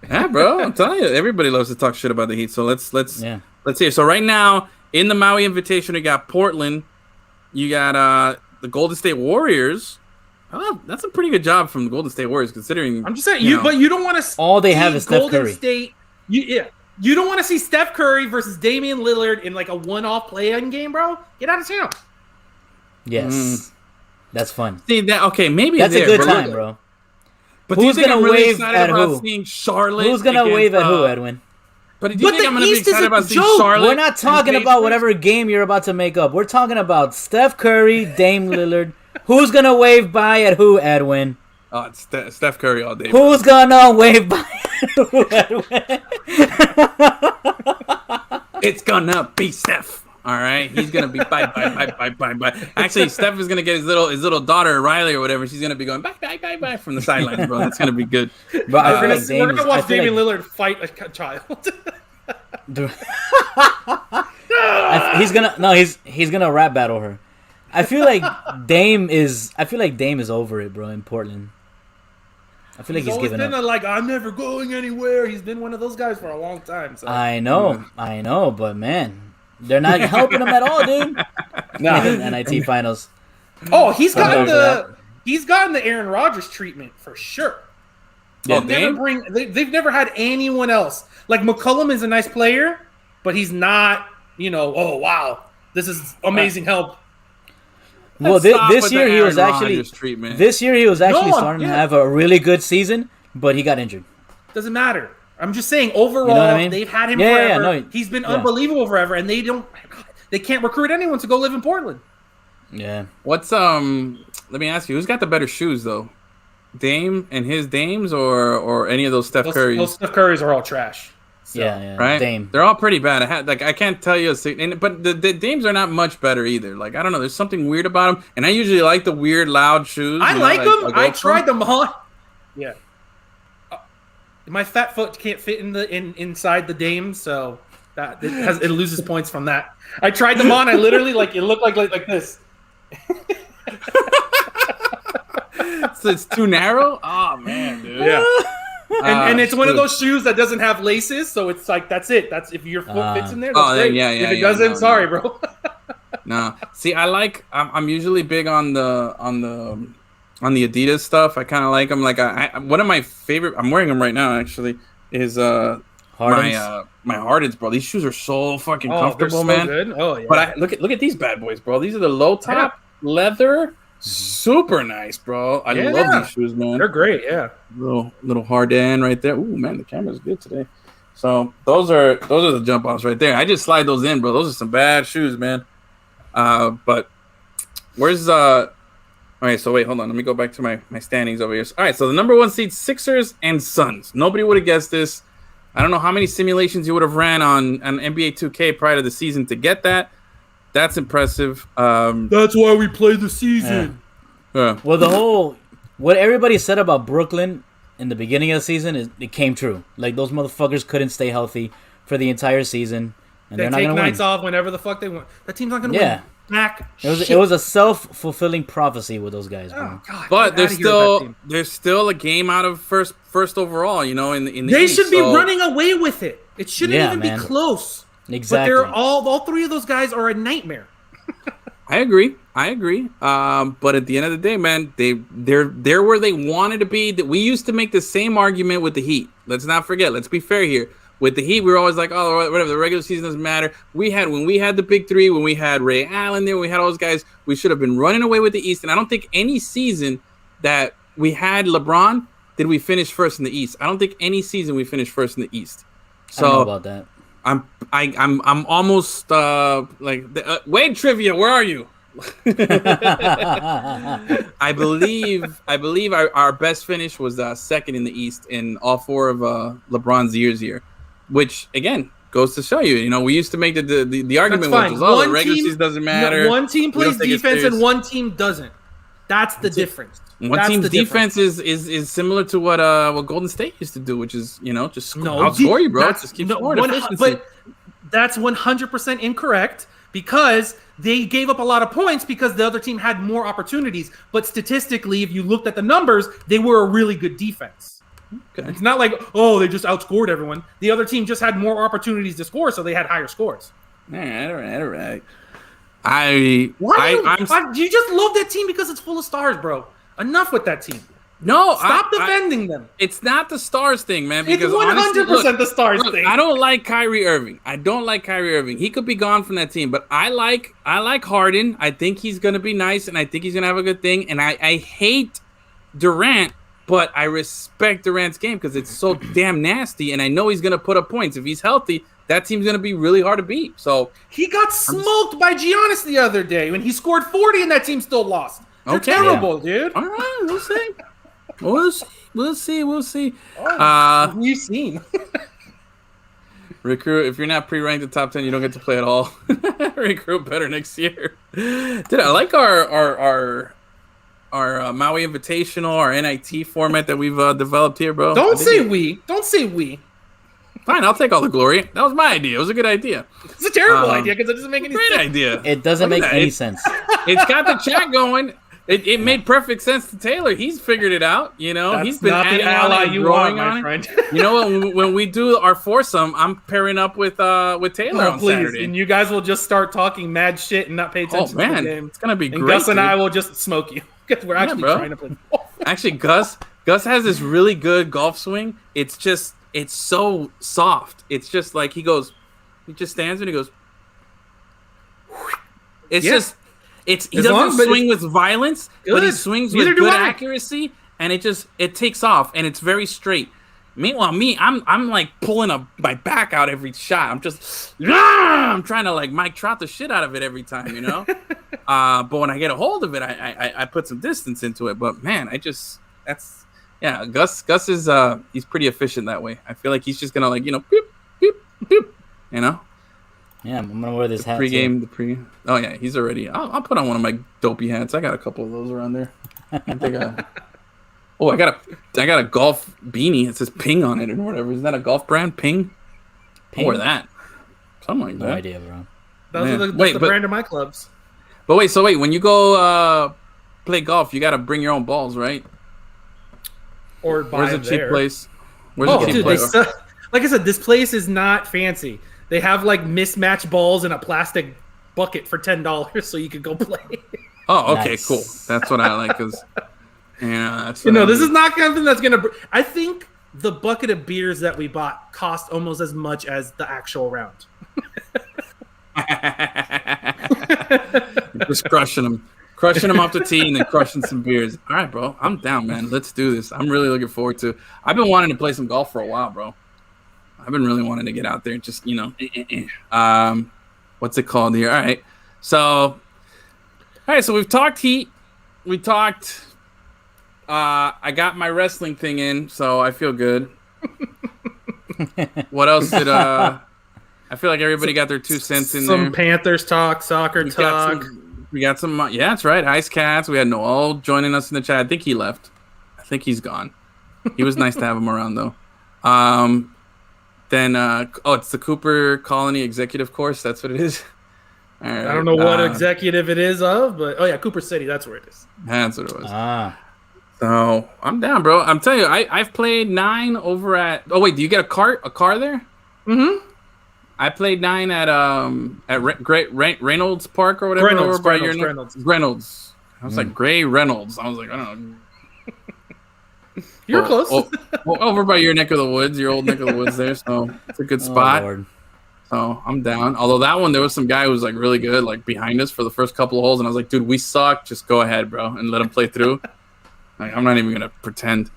Yeah, bro, I'm telling you, everybody loves to talk shit about the Heat. So let's hear. So right now in the Maui Invitational, you got Portland, you got the Golden State Warriors. Oh, that's a pretty good job from the Golden State Warriors, considering. I'm just saying, but you don't want to. All they have is Steph Golden Curry. State. You don't want to see Steph Curry versus Damian Lillard in like a one-off play-in game, bro. Get out of town. Yes, that's fun. See that? Okay, maybe that's a good time, bro. But who's gonna wave at who? Seeing Charlotte. Who's gonna wave at who, Edwin? But do you think I'm gonna be excited about seeing Charlotte? We're not talking about whatever game you're about to make up. We're talking about Steph Curry, Dame Lillard. Who's gonna wave by at who, Edwin? Oh, it's Steph Curry all day. Who's gonna wave by at who, Edwin? It's gonna be Steph. All right, he's gonna be bye. Actually, Steph is gonna get his little daughter Riley or whatever. She's gonna be going bye from the sidelines, bro. That's gonna be good. But we're gonna watch Damian Lillard fight a child. He's gonna rap battle her. I feel like Dame is over it, bro. In Portland, I feel like he's giving up. Like, I'm never going anywhere. He's been one of those guys for a long time. So. I know, but man. They're not helping him at all, dude. No, NIT finals. Oh, he's gotten the Aaron Rodgers treatment for sure. Yeah, they've never had anyone else. Like McCollum is a nice player, but he's not. Oh wow, this is amazing help. Well, this year he was actually starting to have a really good season, but he got injured. Doesn't matter. I'm just saying, overall, they've had him forever. He's been unbelievable forever, and they can't recruit anyone to go live in Portland. Yeah. What's Let me ask you, who's got the better shoes though, Dame and his Dames, or any of those Steph Currys? Those Steph Currys are all trash. So, yeah, right. Dame. They're all pretty bad. I can't tell you, but the Dames are not much better either. Like I don't know, there's something weird about them, and I usually like the weird, loud shoes. I like them. I tried them on. Yeah. My fat foot can't fit inside the Dame, so it loses points from that. I tried them on. I literally it looked like this. So it's too narrow. Oh man, dude. Yeah. And it's one of those shoes that doesn't have laces, so it's like that's it. That's if your foot fits in there. That's great. Yeah. If it doesn't, sorry, bro. No. See, I'm usually big on the Adidas stuff. I kind of like them. Like one of my favorite. I'm wearing them right now. Actually, is my Hardens, bro. These shoes are so fucking comfortable, man. Good. Oh yeah. But look at these bad boys, bro. These are the low top leather. Super nice, bro. I love these shoes, man. They're great. Yeah. Little Harden right there. Ooh, man, the camera's good today. So those are the jump offs right there. I just slide those in, bro. Those are some bad shoes, man. But where's All right, so wait, hold on. Let me go back to my standings over here. All right, so the number 1 seed, Sixers and Suns. Nobody would have guessed this. I don't know how many simulations you would have ran on NBA 2K prior to the season to get that. That's impressive. That's why we play the season. Yeah. Well, what everybody said about Brooklyn in the beginning of the season, it came true. Like, those motherfuckers couldn't stay healthy for the entire season. And they take nights off whenever the fuck they want. That team's not going to win. It was a self-fulfilling prophecy with those guys, bro. Oh, God, but there's still a game out of first overall, in the They East, should be running away with it. It shouldn't even be close. Exactly. But all three of those guys are a nightmare. I agree. But at the end of the day, man, they're where they wanted to be. That we used to make the same argument with the Heat. Let's not forget. Let's be fair here. With the Heat, we were always like, oh, whatever. The regular season doesn't matter. When we had the big three, when we had Ray Allen there, when we had all those guys, we should have been running away with the East. And I don't think any season that we had LeBron did we finish first in the East. I don't think any season we finished first in the East. So I don't know about that. I'm almost Wade trivia. Where are you? I believe our best finish was second in the East in all 4 of LeBron's years here, which again goes to show you. We used to make the argument which is, the regular season doesn't matter. No, one team plays defense and one team doesn't. That's the difference. One team's defense is similar to what Golden State used to do, which is just outscore you, bro. Just keep scoring. But that's 100% incorrect because they gave up a lot of points because the other team had more opportunities. But statistically, if you looked at the numbers, they were a really good defense. Okay. It's not like, they just outscored everyone. The other team just had more opportunities to score, so they had higher scores. All right. You just love that team because it's full of stars, bro. Enough with that team. No, stop defending them. It's not the stars thing, man. Because it's 100% the stars thing. I don't like Kyrie Irving. He could be gone from that team, but I like Harden. I think he's gonna be nice, and I think he's gonna have a good thing. And I hate Durant, but I respect Durant's game because it's so damn nasty, and I know he's gonna put up points if he's healthy. That team's gonna be really hard to beat. So he got smoked by Giannis the other day when he scored 40, and that team still lost. They're terrible, dude. All right, we'll see. We'll see. What have you seen? Recruit, if you're not pre-ranked in top 10, you don't get to play at all. Recruit better next year. Dude, I like our Maui Invitational, our NIT format that we've developed here, bro. Don't say we. Fine, I'll take all the glory. That was my idea. It was a good idea. It's a terrible idea because it doesn't make any sense. Great idea. It doesn't make any sense. It's got the chat going. It made perfect sense to Taylor. He's figured it out. He's been not the ally you want, my friend. You know what? When we do our foursome, I'm pairing up with Taylor on Saturday. And you guys will just start talking mad shit and not pay attention to the game. It's gonna be and great. Gus and I will just smoke you because we're actually trying to play golf. Actually, Gus has this really good golf swing. It's so soft. It's just like he just stands and he goes. He doesn't swing with violence, but he swings with good accuracy, and it takes off, and it's very straight. Meanwhile, I'm like pulling my back out every shot. I'm trying to like Mike Trout the shit out of it every time, But when I get a hold of it, I put some distance into it. But man, Gus is he's pretty efficient that way. I feel like he's just gonna like beep beep beep, Yeah, I'm gonna wear this hat. The Oh yeah, he's already. I'll put on one of my dopey hats. I got a couple of those around there. I got a golf beanie. It says Ping on it or whatever. Is that a golf brand? Ping. Or that. Something like that. No idea, bro. That's the brand of my clubs. But wait. When you go play golf, you got to bring your own balls, right? Or buy Where's the cheap place? Like I said, this place is not fancy. They have like mismatched balls in a plastic bucket for $10, so you could go play. Oh, okay, nice. Cool. That's what I like. Cause that's this is not something that's gonna. I think the bucket of beers that we bought cost almost as much as the actual round. Just crushing them off the tee and then crushing some beers. All right, bro, I'm down, man. Let's do this. I'm really looking forward to. I've been wanting to play some golf for a while, bro. I've been really wanting to get out there and just, what's it called here? All right. So we've talked heat. We talked, I got my wrestling thing in, so I feel good. What else did, I feel like everybody got their 2 cents in there. Some Panthers talk, soccer talk. We got some, yeah, that's right. Ice Cats. We had Noel joining us in the chat. I think he left. I think he's gone. He was nice to have him around, though. Then, it's the Cooper Colony Executive Course. That's what it is. All right, I don't know what executive it is of, but Cooper City. That's where it is. That's what it was. So I'm down, bro. I'm telling you, I've played 9 over at. Oh wait, do you get a car there? Mm-hmm. I played 9 at Reynolds Park or whatever. Reynolds. I was like Gray Reynolds. I was like, I don't know. You're close. Over by your neck of the woods, your old neck of the woods there. So it's a good spot. So I'm down. Although that one, there was some guy who was like really good, like behind us for the first couple of holes. And I was like, dude, we suck. Just go ahead, bro, and let him play through. Like, I'm not even going to pretend.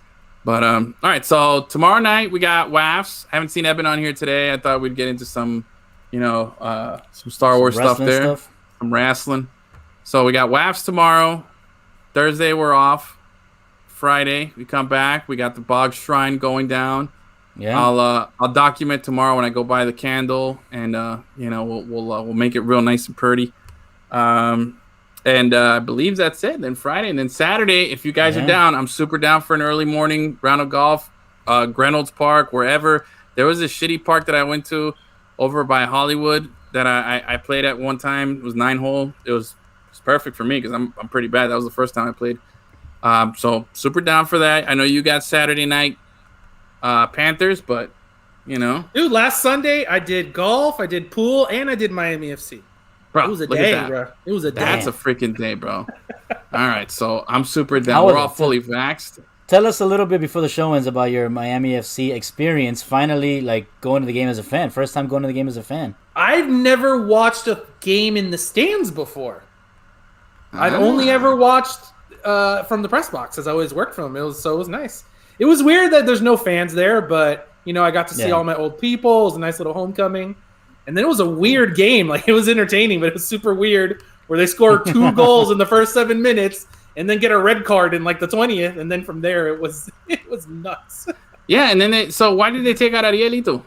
But, all right. So tomorrow night, we got WAFs. Haven't seen Eben on here today. I thought we'd get into some, some Star Wars stuff there. Some wrestling. So we got WAFs tomorrow. Thursday, we're off. Friday, we come back. We got the Bog Shrine going down. Yeah. I'll document tomorrow when I go buy the candle, and we'll make it real nice and pretty. And I believe that's it. Then Friday, and then Saturday, if you guys are down, I'm super down for an early morning round of golf. Reynolds Park, wherever. There was this shitty park that I went to over by Hollywood that I played at one time. It was 9-hole. It was perfect for me because I'm pretty bad. That was the first time I played. So super down for that. I know you got Saturday night Panthers, but dude, last Sunday I did golf, I did pool, and I did Miami FC. Bro, it was a day, bro. It was a day. That's a freaking day, bro. All right, so I'm super down. We're all fully vaxxed. Tell us a little bit before the show ends about your Miami FC experience. Finally, going to the game as a fan. First time going to the game as a fan. I've never watched a game in the stands before. I'd only ever watched from the press box, as I always worked from. It was nice. It was weird that there's no fans there, but I got to see all my old people. It was a nice little homecoming. And then it was a weird game. It was entertaining, but it was super weird where they scored 2 goals in the first 7 minutes and then get a red card in the 20th. And then from there, it was nuts. Yeah, and then so why did they take out Arielito?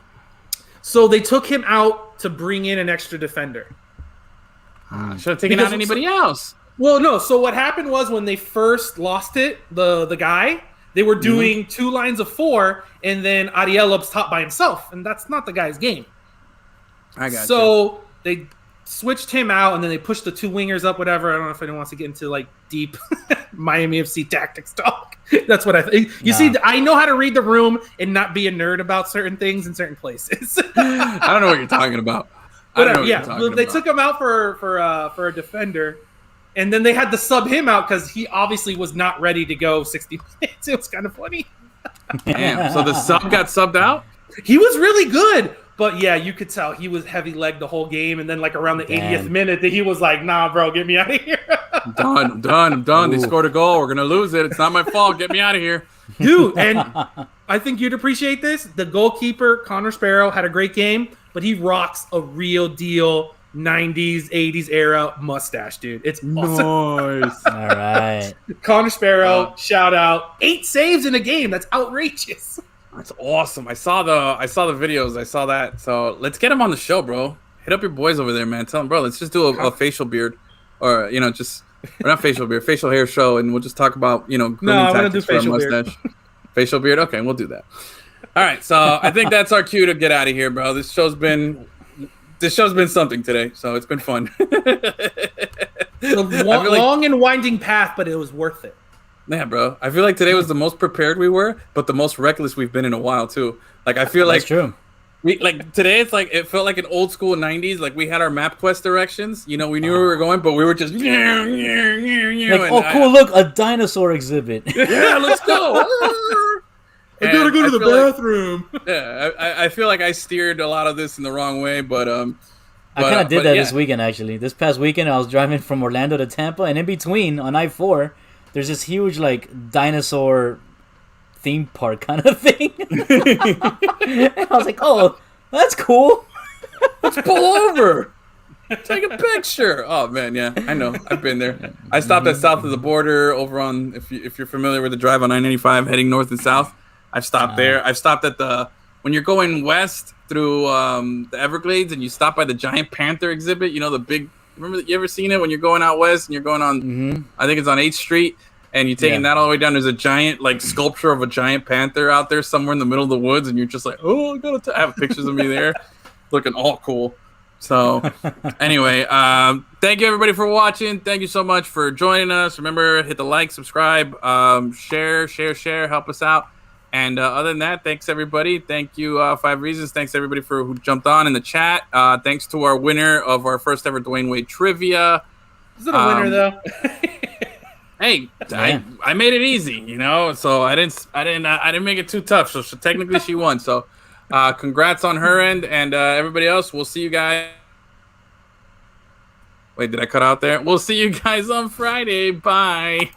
So they took him out to bring in an extra defender. Should have taken out anybody else. Well, no. So what happened was when they first lost it, the guy, they were doing 2 lines of 4, and then Ariel up top by himself, and that's not the guy's game. I got So they switched him out, and then they pushed the 2 wingers up, whatever. I don't know if anyone wants to get into deep Miami FC tactics talk. That's what I think. You see, I know how to read the room and not be a nerd about certain things in certain places. I don't know what you're talking about. They took him out for a defender, and then they had to sub him out because he obviously was not ready to go 60 minutes. It was kind of funny. Damn. So the sub got subbed out? He was really good. But yeah, you could tell he was heavy legged the whole game, and then around the 80th minute, he was like, "Nah, bro, get me out of here." I'm done. They scored a goal. We're gonna lose it. It's not my fault. Get me out of here, dude. And I think you'd appreciate this. The goalkeeper, Connor Sparrow, had a great game, but he rocks a real deal 90s, 80s era mustache, dude. It's awesome. Nice. All right, Connor Sparrow, shout out, 8 saves in a game. That's outrageous. That's awesome. I saw the videos. I saw that. So let's get him on the show, bro. Hit up your boys over there, man. Tell them, bro, let's just do a facial beard, or not facial beard, facial hair show, and we'll just talk about grooming tactics for a mustache. Facial beard. Okay, we'll do that. All right. So I think that's our cue to get out of here, bro. This show's been something today, so it's been fun. It's a long and winding path, but it was worth it. Yeah, bro. I feel like today was the most prepared we were, but the most reckless we've been in a while too. I feel that's true. We today it's it felt like an old school 90s. We had our MapQuest directions. We knew where we were going, but we were just cool, look, a dinosaur exhibit. Yeah, let's go. I gotta go to the bathroom. I feel like I steered a lot of this in the wrong way, but I kind of did that this weekend, actually. This past weekend, I was driving from Orlando to Tampa, and in between, on I-4, there's this huge, dinosaur theme park kind of thing. And I was like, oh, that's cool. Let's pull over. Take a picture. Oh, man, yeah. I know. I've been there. I stopped at south of the border over on, if you're familiar with the drive on I-95 heading north and south, I've stopped there. I've stopped at when you're going west through the Everglades and you stop by the giant panther exhibit, the big, remember, you ever seen it when you're going out west and you're going on, I think it's on 8th Street, and you're taking that all the way down. There's a giant, sculpture of a giant panther out there somewhere in the middle of the woods, and you're just like, oh, I have pictures of me there looking all cool. So, anyway, thank you, everybody, for watching. Thank you so much for joining us. Remember, hit the like, subscribe, share, help us out. And other than that, thanks, everybody. Thank you, 5 Reasons. Thanks, everybody, who jumped on in the chat. Thanks to our winner of our first ever Dwayne Wade trivia. Is it a winner, though? Hey, I made it easy, so I didn't make it too tough. So technically she won. So congrats on her end, and everybody else. We'll see you guys. Wait, did I cut out there? We'll see you guys on Friday. Bye.